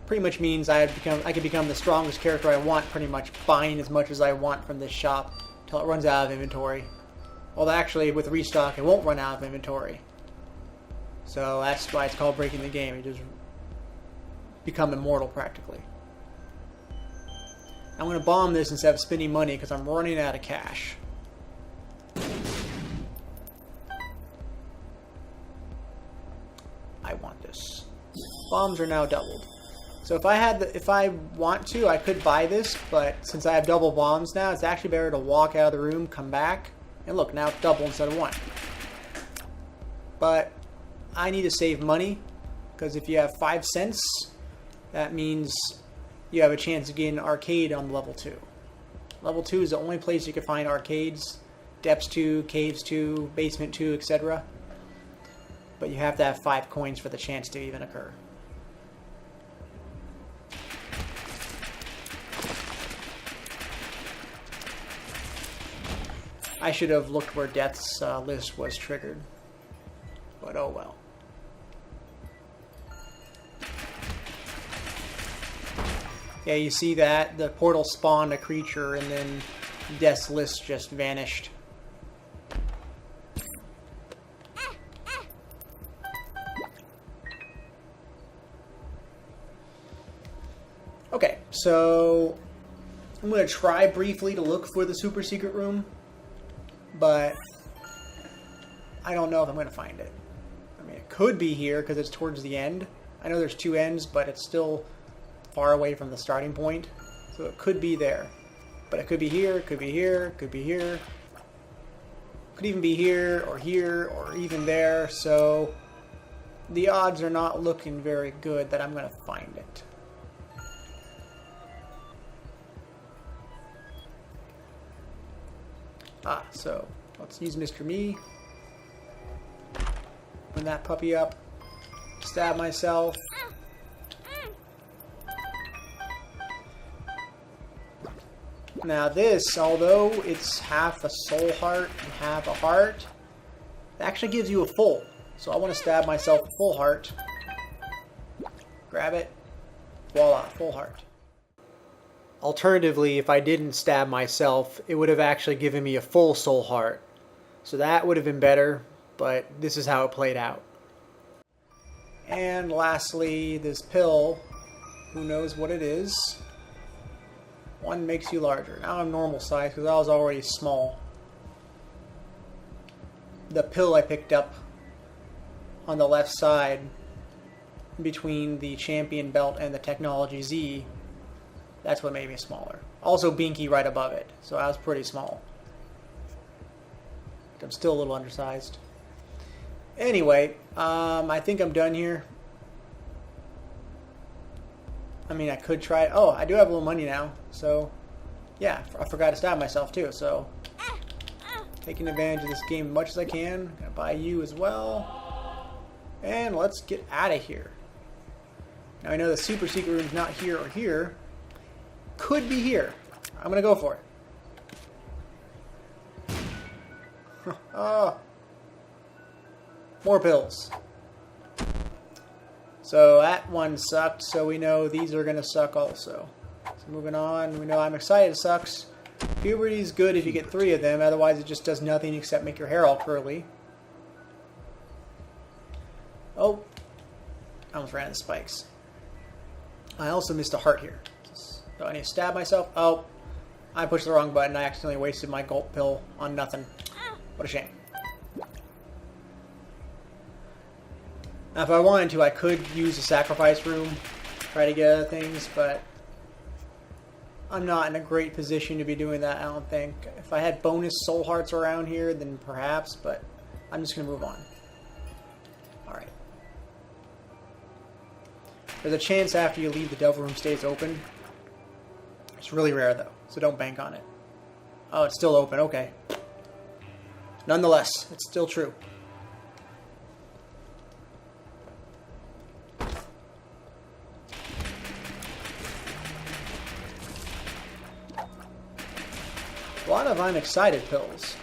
Pretty much means I could become the strongest character I want, pretty much buying as much as I want from this shop until it runs out of inventory. Well, actually, with restock, it won't run out of inventory. So that's why it's called breaking the game. You just become immortal, practically. I'm going to bomb this instead of spending money because I'm running out of cash. I want this. Bombs are now doubled. So if I want to, I could buy this, but since I have double bombs now, it's actually better to walk out of the room, come back, and look, now it's double instead of one. But I need to save money because if you have 5 cents, that means you have a chance of getting an arcade on level 2. Level 2 is the only place you can find arcades. Depths 2, Caves 2, Basement 2, etc. But you have to have 5 coins for the chance to even occur. I should have looked where Death's list was triggered. But oh well. Yeah, you see that? The portal spawned a creature and then Death's list just vanished. Okay, so I'm going to try briefly to look for the super secret room, but I don't know if I'm going to find it. I mean, it could be here because it's towards the end. I know there's two ends, but it's still far away from the starting point. So it could be there. But it could be here, it could be here, it could be here. Could even be here, or even there. So the odds are not looking very good that I'm going to find it. So let's use Mr. Me. Open that puppy up. Stab myself. Now this, although it's half a soul heart and half a heart, it actually gives you a full. So I want to stab myself a full heart. Grab it. Voila, full heart. Alternatively, if I didn't stab myself, it would have actually given me a full soul heart. So that would have been better, but this is how it played out. And lastly, this pill, who knows what it is. One makes you larger. Now I'm normal size because I was already small. The pill I picked up on the left side between the champion belt and the technology Z, that's what made me smaller. Also Binky right above it, so I was pretty small. I'm still a little undersized. Anyway, I think I'm done here. I mean, I could try. Oh, I do have a little money now, so yeah, I forgot to stab myself too. So taking advantage of this game as much as I can. Gonna buy you as well, and let's get out of here. Now I know the super secret room's not here or here. Could be here. I'm gonna go for it. Oh, more pills. So that one sucked, so we know these are going to suck also. So moving on, we know I'm excited sucks. Puberty's good if you get 3 of them, otherwise it just does nothing except make your hair all curly. Oh, I almost ran out of spikes. I also missed a heart here. So I need to stab myself. Oh, I pushed the wrong button. I accidentally wasted my gulp pill on nothing. What a shame. Now, if I wanted to, I could use the sacrifice room, try to get other things, but I'm not in a great position to be doing that, I don't think. If I had bonus soul hearts around here, then perhaps, but I'm just going to move on. Alright. There's a chance after you leave the devil room stays open. It's really rare, though, so don't bank on it. Oh, it's still open, okay. Nonetheless, it's still true. A lot of I'm excited pills.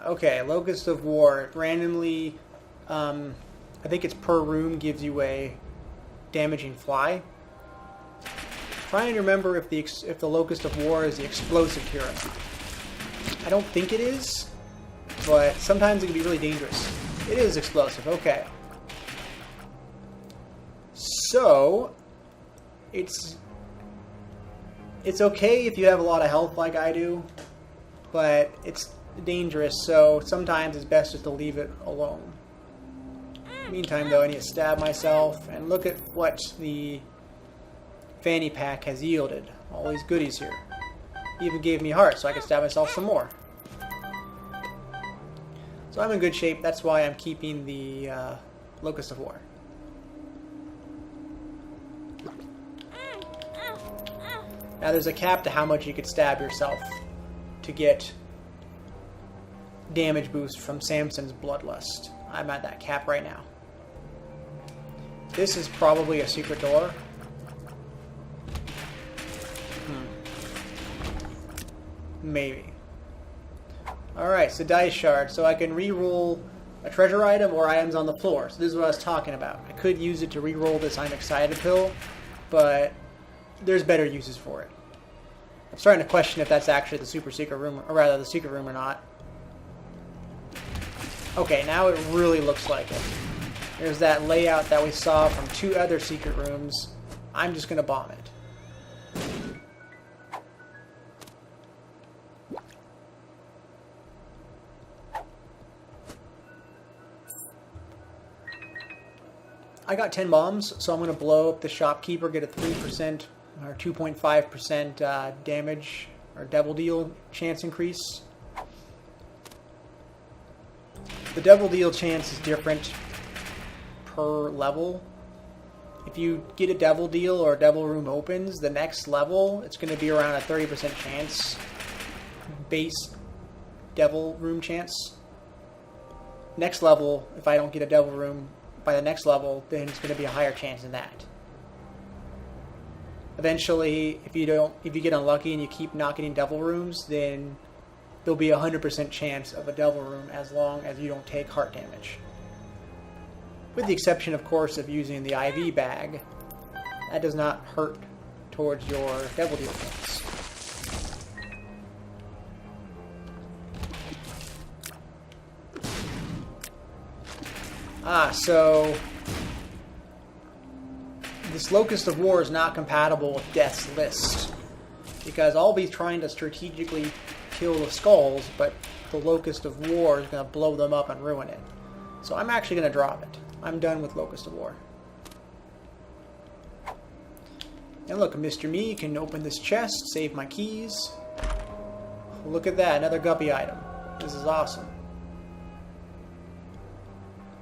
Okay, Locust of War. Randomly, I think it's per room, gives you a damaging fly. Trying to remember if the Locust of War is the explosive here or not. I don't think it is, but sometimes it can be really dangerous. It is explosive, okay. So, it's okay if you have a lot of health like I do, but it's dangerous, so sometimes it's best just to leave it alone. Meantime, though, I need to stab myself, and look at what the fanny pack has yielded. All these goodies here. Even gave me hearts, so I could stab myself some more. So I'm in good shape. That's why I'm keeping the Locust of War. Now there's a cap to how much you could stab yourself to get damage boost from Samson's Bloodlust. I'm at that cap right now. This is probably a secret door. Maybe. Alright, so dice shard. So I can re-roll a treasure item or items on the floor. So this is what I was talking about. I could use it to re-roll this I'm excited pill, but there's better uses for it. I'm starting to question if that's actually the super secret room, or rather the secret room or not. Okay, now it really looks like it. There's that layout that we saw from 2 other secret rooms I'm just going to bomb it. I got 10 bombs, so I'm going to blow up the shopkeeper, get a 3% or 2.5% damage or devil deal chance increase. The devil deal chance is different per level. If you get a devil deal or a devil room opens, the next level, it's going to be around a 30% chance. Base devil room chance. Next level, if I don't get a devil room by the next level, then it's going to be a higher chance than that. Eventually, if you get unlucky and you keep not getting devil rooms, then there'll be a 100% chance of a devil room as long as you don't take heart damage. With the exception, of course, of using the IV bag. That does not hurt towards your devil deal points. So this Locust of War is not compatible with Death's List, because I'll be trying to strategically kill the skulls, but the Locust of War is going to blow them up and ruin it. So I'm actually going to drop it. I'm done with Locust of War. And look, Mr. Me can open this chest, save my keys. Look at that, another guppy item. This is awesome.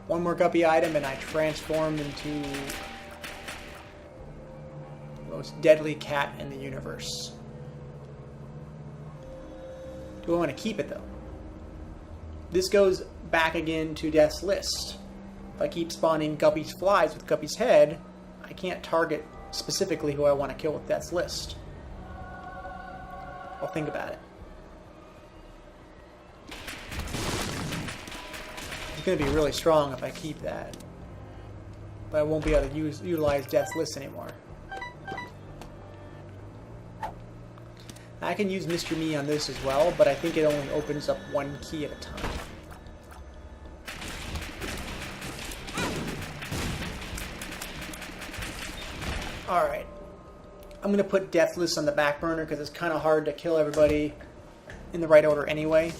One more guppy item and I transform into the most deadly cat in the universe. Do I want to keep it though? This goes back again to Death's List. If I keep spawning Guppy's flies with Guppy's head, I can't target specifically who I want to kill with Death's List. I'll think about it. It's going to be really strong if I keep that. But I won't be able to utilize Death's List anymore. I can use Mr. Me on this as well, but I think it only opens up one key at a time. Alright. I'm going to put Death's List on the back burner because it's kind of hard to kill everybody in the right order anyway.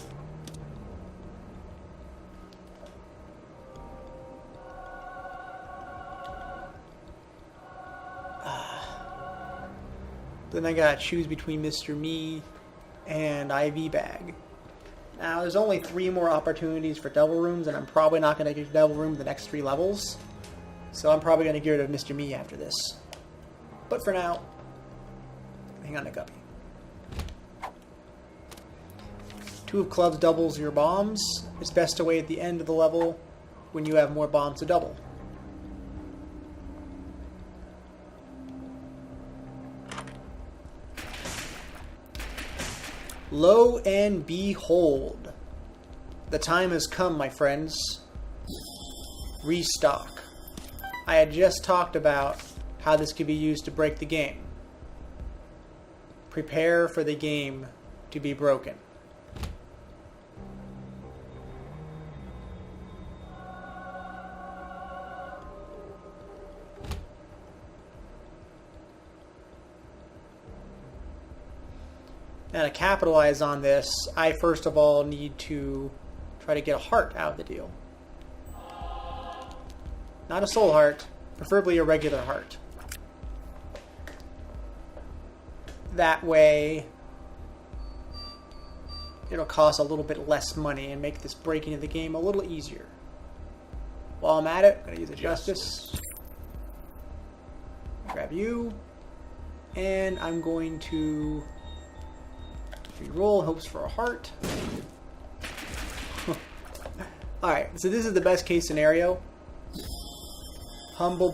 Then I gotta choose between Mr. Me and IV bag. Now there's only 3 more opportunities for devil rooms, and I'm probably not gonna get devil room the next 3 levels. So I'm probably gonna get rid of Mr. Me after this. But for now, hang on to Guppy. 2 of clubs doubles your bombs. It's best to wait at the end of the level when you have more bombs to double. Lo and behold, the time has come, my friends. Restock. I had just talked about how this could be used to break the game. Prepare for the game to be broken. Now to capitalize on this, I first of all need to try to get a heart out of the deal. Not a soul heart, preferably a regular heart. That way, it'll cost a little bit less money and make this breaking of the game a little easier. While I'm at it, I'm going to use a Justice. Grab you. And I'm going to reroll, hopes for a heart. Alright, so this is the best case scenario. Humbling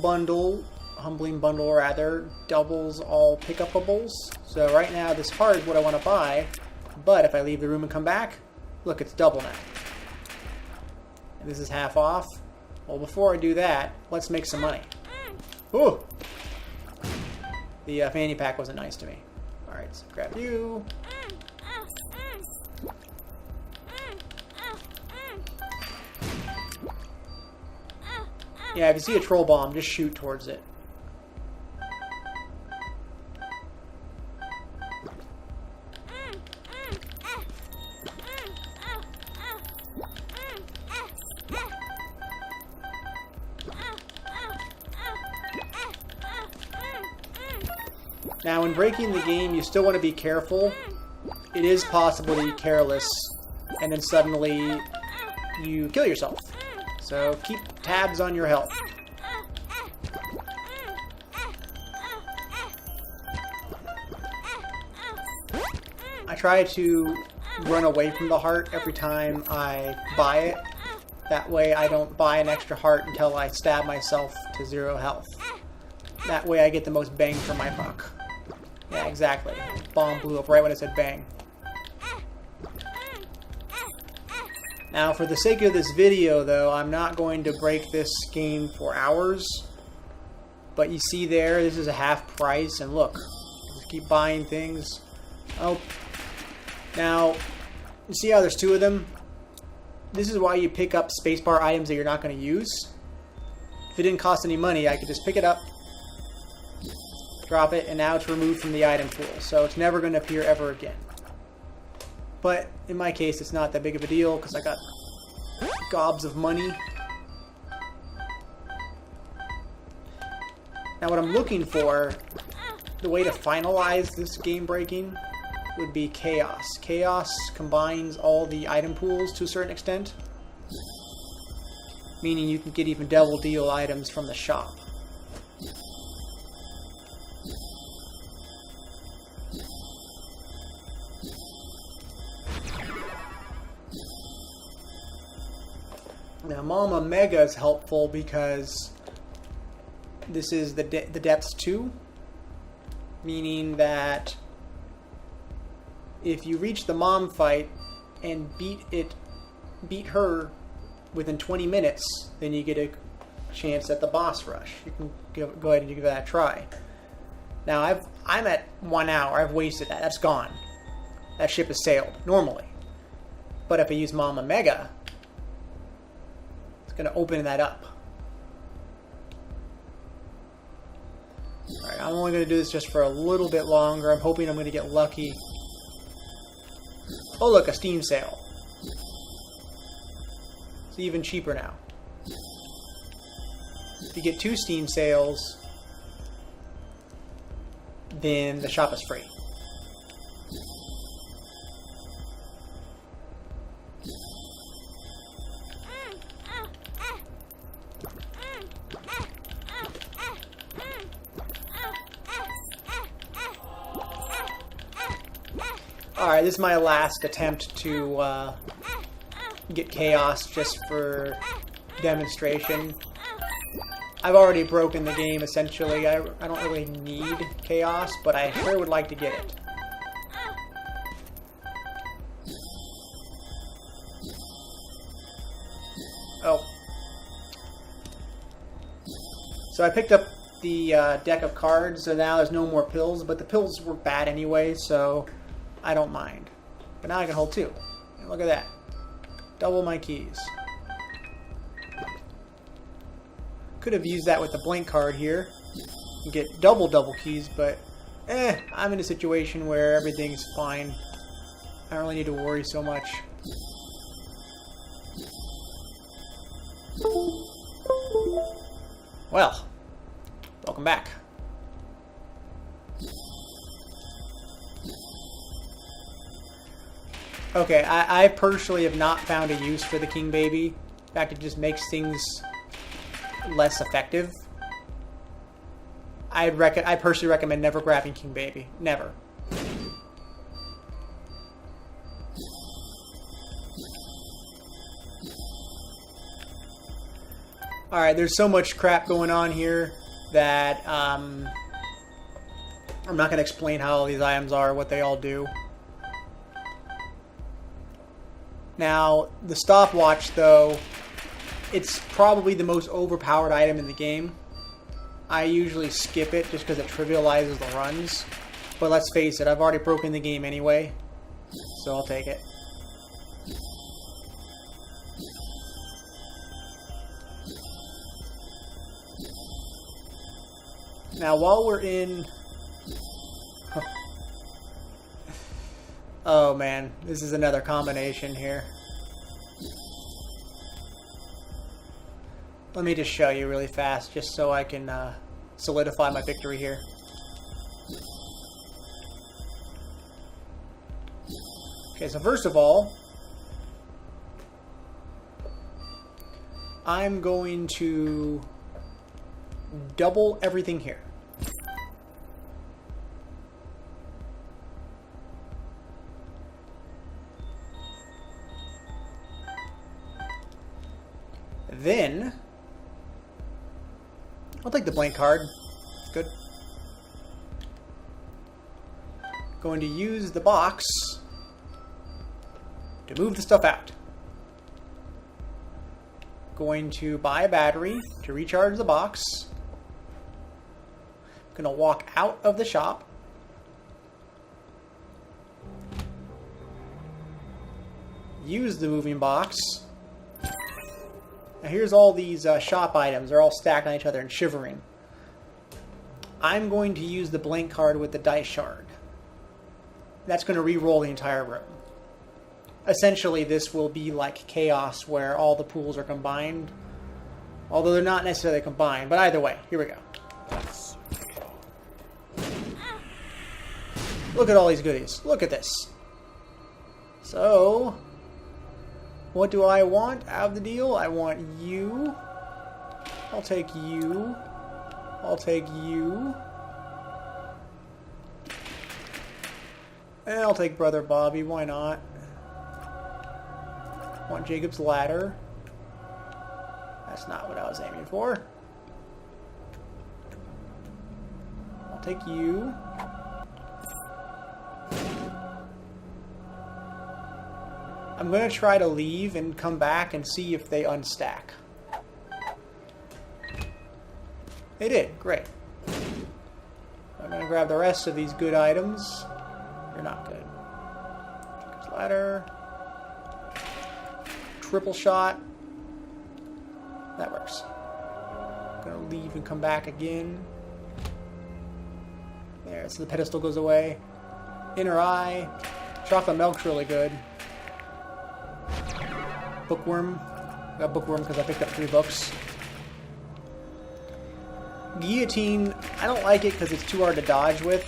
bundle rather, doubles all pick-upables. So right now this heart is what I want to buy, but if I leave the room and come back, look, it's double now. And this is half off. Well, before I do that, let's make some money. Ooh! The fanny pack wasn't nice to me. Alright, so grab you. Yeah, if you see a troll bomb, just shoot towards it. Now, when breaking the game, you still want to be careful. It is possible to be careless, and then suddenly you kill yourself. So keep tabs on your health. I try to run away from the heart every time I buy it. That way I don't buy an extra heart until I stab myself to 0 health. That way I get the most bang for my buck. Yeah, exactly. Bomb blew up right when I said bang. Now, for the sake of this video, though, I'm not going to break this game for hours. But you see there, this is a half price, and look, just keep buying things. Oh, now, you see how there's 2 of them? This is why you pick up spacebar items that you're not going to use. If it didn't cost any money, I could just pick it up, drop it, and now it's removed from the item pool. So it's never going to appear ever again. But in my case, it's not that big of a deal because I got gobs of money. Now what I'm looking for, the way to finalize this game breaking would be chaos. Chaos combines all the item pools to a certain extent, meaning you can get even double deal items from the shop. Now Mama Mega is helpful because this is the depths 2, meaning that if you reach the mom fight and beat her within 20 minutes, then you get a chance at the boss rush. You can go ahead and give that a try. Now I'm at 1 hour. I've wasted that. That's gone. That ship has sailed normally. But if I use Mama Mega, it's going to open that up. Alright, I'm only going to do this just for a little bit longer. I'm hoping I'm going to get lucky. Oh look, a Steam sale. It's even cheaper now. If you get 2 Steam sales, then the shop is free. Alright, this is my last attempt to get chaos just for demonstration. I've already broken the game essentially. I don't really need chaos, but I sure would like to get it. Oh. So I picked up the deck of cards, so now there's no more pills, but the pills were bad anyway, so I don't mind. But now I can hold 2. And look at that. Double my keys. Could have used that with the blank card here and get double keys, but I'm in a situation where everything's fine. I don't really need to worry so much. Well, welcome back. Okay, I personally have not found a use for the King Baby. In fact, it just makes things less effective. I personally recommend never grabbing King Baby. Never. Alright, there's so much crap going on here that I'm not going to explain how all these items are, what they all do. Now, the stopwatch, though, it's probably the most overpowered item in the game. I usually skip it just because it trivializes the runs. But let's face it, I've already broken the game anyway, so I'll take it. Now, while we're in... Oh man, this is another combination here. Let me just show you really fast, just so I can solidify my victory here. Okay, so first of all, I'm going to double everything here. Then, I'll take the blank card. Good. Going to use the box to move the stuff out. Going to buy a battery to recharge the box. Gonna walk out of the shop. Use the moving box. Now here's all these shop items. They're all stacked on each other and shivering. I'm going to use the blank card with the dice shard. That's going to re-roll the entire room. Essentially, this will be like chaos where all the pools are combined. Although they're not necessarily combined. But either way, here we go. Look at all these goodies. Look at this. So, what do I want out of the deal? I want you. I'll take you. I'll take you. And I'll take Brother Bobby. Why not? Want Jacob's ladder. That's not what I was aiming for. I'll take you. I'm going to try to leave and come back and see if they unstack. They did. Great. I'm going to grab the rest of these good items. You're not good. Jacob's ladder. Triple shot. That works. Gonna leave and come back again. There, so the pedestal goes away. Inner eye. Chocolate milk's really good. Bookworm. I got bookworm because I picked up 3 books. Guillotine. I don't like it because it's too hard to dodge with.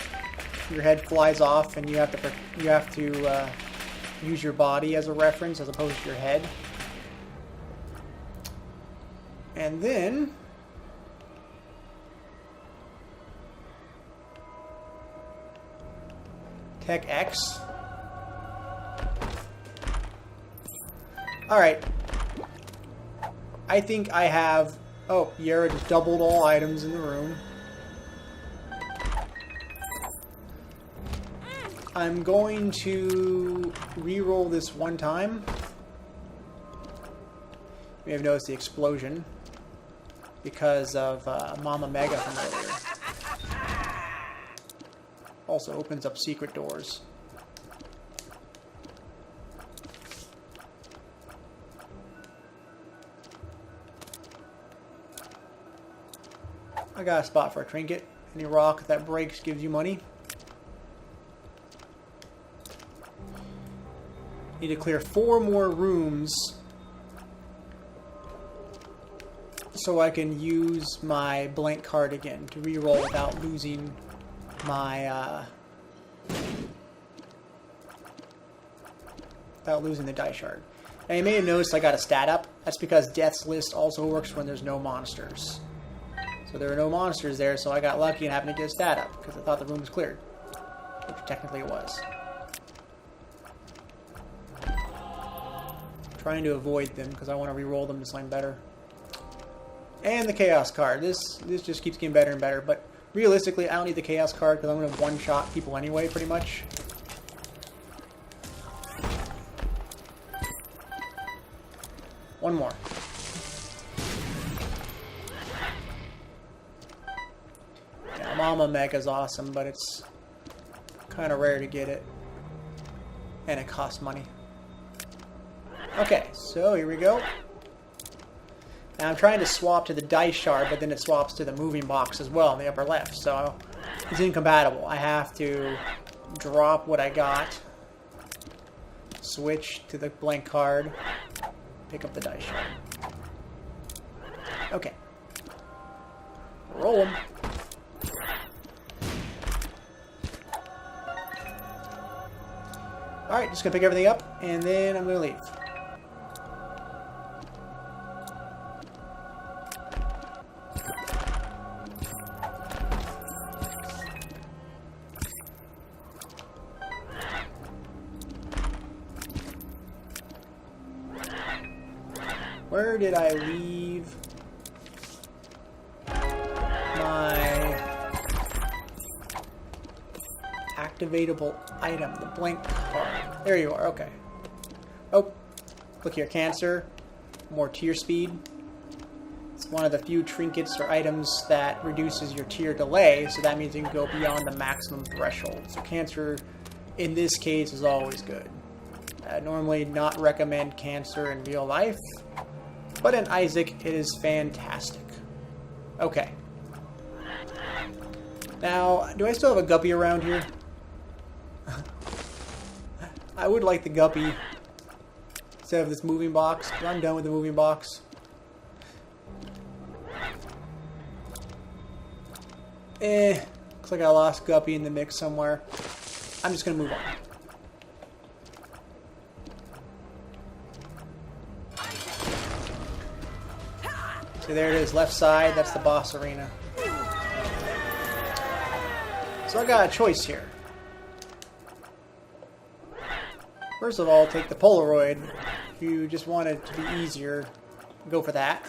Your head flies off, and you have to use your body as a reference as opposed to your head. And then Tech X. Alright. I think I have... Oh, Yara just doubled all items in the room. I'm going to re-roll this one time. You may have noticed the explosion because of Mama Mega from earlier. Also opens up secret doors. I got a spot for a trinket. Any rock that breaks gives you money. Need to clear 4 more rooms so I can use my blank card again to reroll without losing my the die shard. Now you may have noticed I got a stat up. That's because Death's List also works when there's no monsters. So there are no monsters there, so I got lucky and happened to get a stat up because I thought the room was cleared, which technically it was. Trying to avoid them because I want to re-roll them to something better. And the Chaos card. This just keeps getting better and better, but realistically I don't need the Chaos card because I'm going to one-shot people anyway, pretty much. One more. Yeah, Mama Mega's awesome, but it's kind of rare to get it. And it costs money. Okay, so here we go. Now I'm trying to swap to the dice shard, but then it swaps to the moving box as well in the upper left, so it's incompatible. I have to drop what I got, switch to the blank card, pick up the dice shard. Okay. Roll them. Alright, just gonna pick everything up, and then I'm gonna leave. Where did I leave my activatable item, the blank card? There you are, okay. Oh, look here, cancer, more tier speed. It's one of the few trinkets or items that reduces your tier delay, so that means you can go beyond the maximum threshold. So cancer, in this case, is always good. I normally not recommend cancer in real life, but in Isaac, it is fantastic. Okay. Now, do I still have a guppy around here? I would like the guppy instead of this moving box, but I'm done with the moving box. Looks like I lost guppy in the mix somewhere. I'm just gonna move on. So there it is, left side, that's the boss arena. So I got a choice here. First of all, take the Polaroid. If you just want it to be easier, go for that.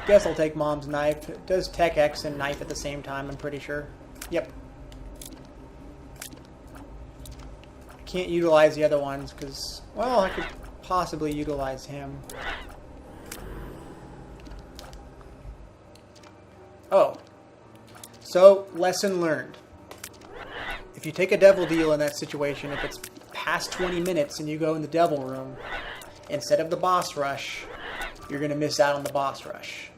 Guess I'll take Mom's knife. It does Tech X and knife at the same time, I'm pretty sure. Yep. I can't utilize the other ones because, well, I could possibly utilize him. Oh. So, lesson learned. If you take a devil deal in that situation, if it's past 20 minutes and you go in the devil room, instead of the boss rush, you're going to miss out on the boss rush.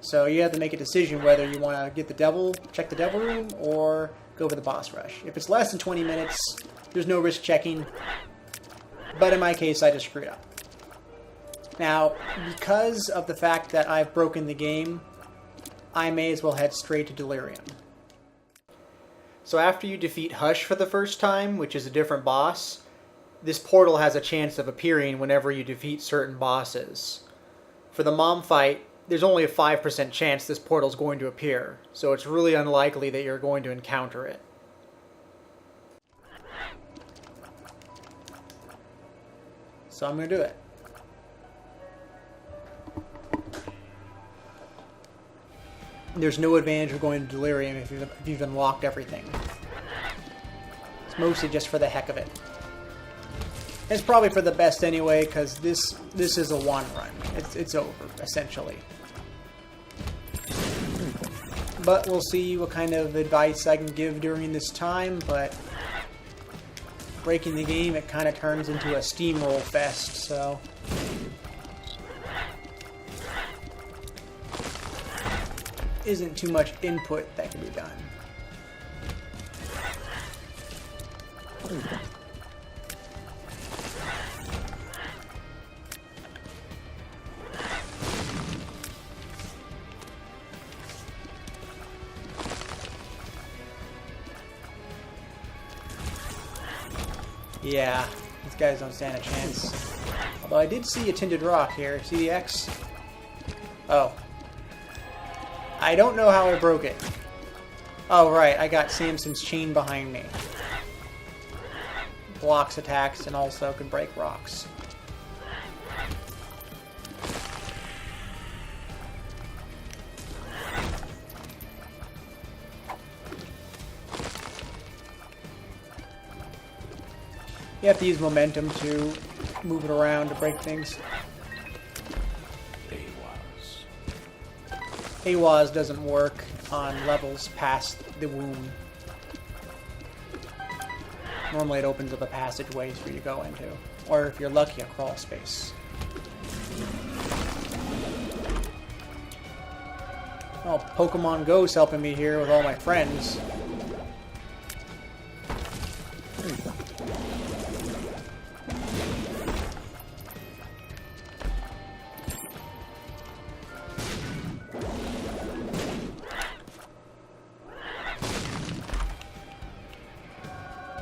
So you have to make a decision whether you want to get the devil, check the devil room, or go for the boss rush. If it's less than 20 minutes, there's no risk checking. But in my case, I just screwed up. Now, because of the fact that I've broken the game, I may as well head straight to Delirium. So after you defeat Hush for the first time, which is a different boss, this portal has a chance of appearing whenever you defeat certain bosses. For the mom fight, there's only a 5% chance this portal is going to appear, so it's really unlikely that you're going to encounter it. So I'm going to do it. There's no advantage of going to Delirium if you've unlocked everything. It's mostly just for the heck of it. It's probably for the best anyway, because this is a one run. It's over, essentially. But we'll see what kind of advice I can give during this time, but breaking the game, it kind of turns into a steamroll fest, so... isn't too much input that can be done. Yeah, these guys don't stand a chance. Although I did see a tinted rock here. See the X? Oh. I don't know how I broke it. Oh, right. I got Samson's chain behind me. Blocks attacks and also can break rocks. You have to use momentum to move it around to break things. AWAS doesn't work on levels past the womb. Normally it opens up a passageway for you to go into. Or if you're lucky, a crawl space. Oh, Pokemon Go's helping me here with all my friends.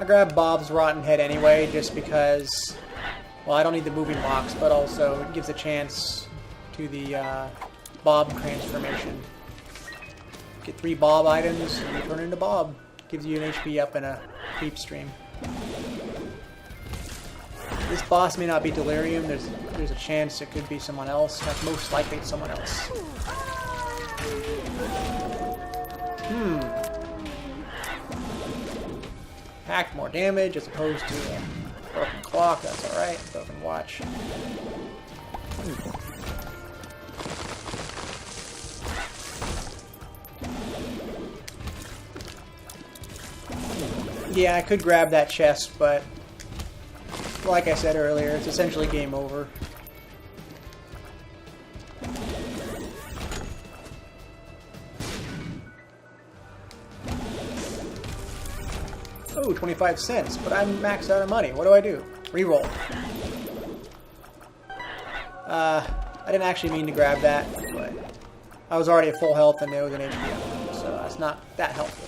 grab Bob's Rotten Head anyway, just because, well, I don't need the moving box, but also it gives a chance to the Bob transformation. Get 3 Bob items, and you turn into Bob. Gives you an HP up and a creep stream. This boss may not be Delirium. There's a chance it could be someone else. That's most likely it's someone else. Packed more damage as opposed to a broken clock. That's alright. Broken watch. Yeah, I could grab that chest, but like I said earlier, it's essentially game over. Oh, 25 cents, but I'm maxed out of money. What do I do? Reroll. I didn't actually mean to grab that, but I was already at full health and there was an HP up, so that's not that helpful.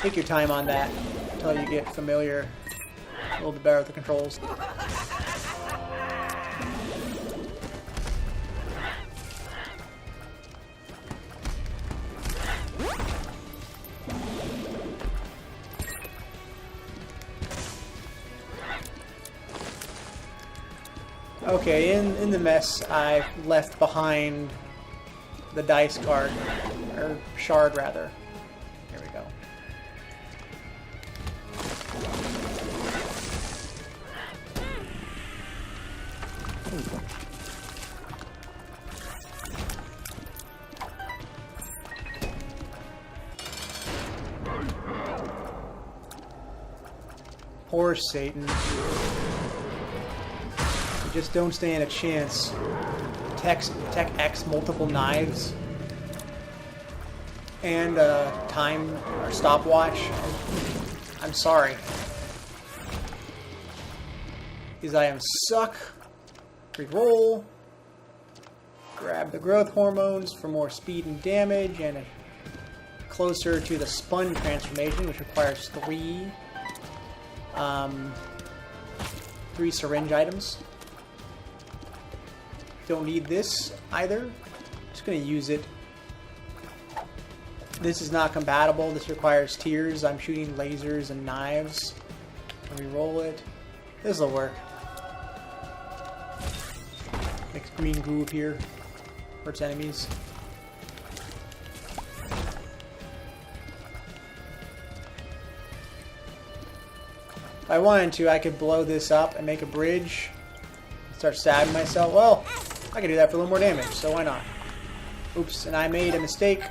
Take your time on that until you get familiar a little bit better with the controls. Okay, in the mess, I left behind the dice card, or shard rather. Here we go. Poor Satan. You just don't stand a chance. Tech X multiple knives and time or stopwatch. I'm sorry. Because I am suck. Reroll. Grab the growth hormones for more speed and damage, and closer to the spun transformation, which requires 3 syringe items. Don't need this either. Just gonna use it. This is not compatible. This requires tears. I'm shooting lasers and knives. Reroll it. This will work. Makes green goo appear. Hurts enemies. If I wanted to, I could blow this up and make a bridge. Start stabbing myself. Well, I could do that for a little more damage, so why not? Oops, and I made a mistake.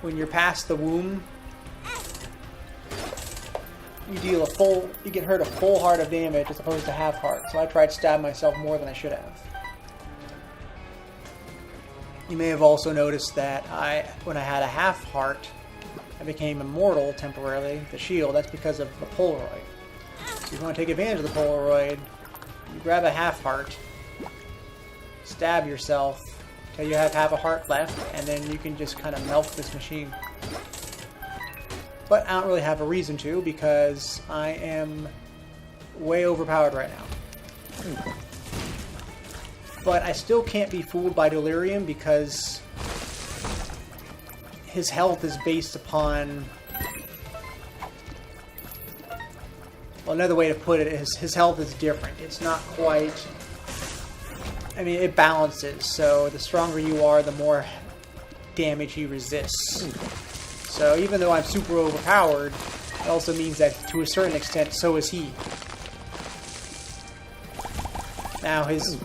When you're past the womb, you get hurt a full heart of damage as opposed to half heart. So I tried to stab myself more than I should have. You may have also noticed that when I had a half heart, I became immortal temporarily. The shield, that's because of the Polaroid. So if you want to take advantage of the Polaroid, you grab a half heart, stab yourself until you have half a heart left, and then you can just kind of melt this machine. But I don't really have a reason to, because I am way overpowered right now. But I still can't be fooled by Delirium, because his health is based upon... Well, another way to put it is his health is different. It's not quite... I mean, it balances, so the stronger you are, the more damage he resists. So even though I'm super overpowered, it also means that to a certain extent, so is he. Now, his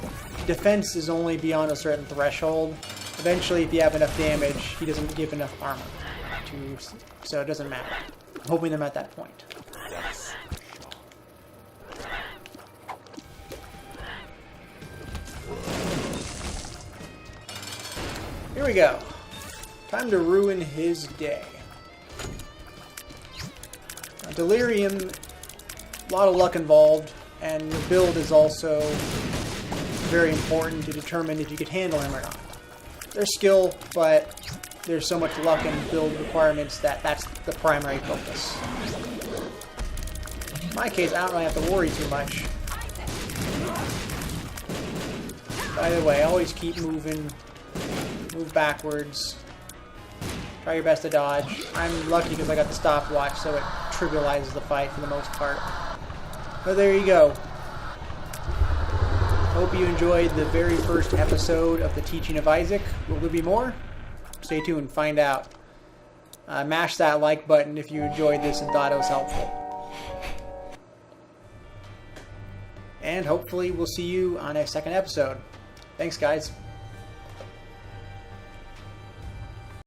defense is only beyond a certain threshold. Eventually, if you have enough damage, he doesn't give enough armor. So it doesn't matter. I'm hoping I'm at that point. Yes. Here we go. Time to ruin his day. Delirium, a lot of luck involved, and the build is also very important to determine if you could handle him or not. There's skill, but there's so much luck and build requirements that that's the primary focus. In my case, I don't really have to worry too much. By the way, always keep moving. Move backwards. Try your best to dodge. I'm lucky because I got the stopwatch, so it trivializes the fight for the most part. But there you go. Hope you enjoyed the very first episode of the Teaching of Isaac. Will there be more? Stay tuned, find out. Mash that like button if you enjoyed this and thought it was helpful. And hopefully we'll see you on a second episode. Thanks, guys.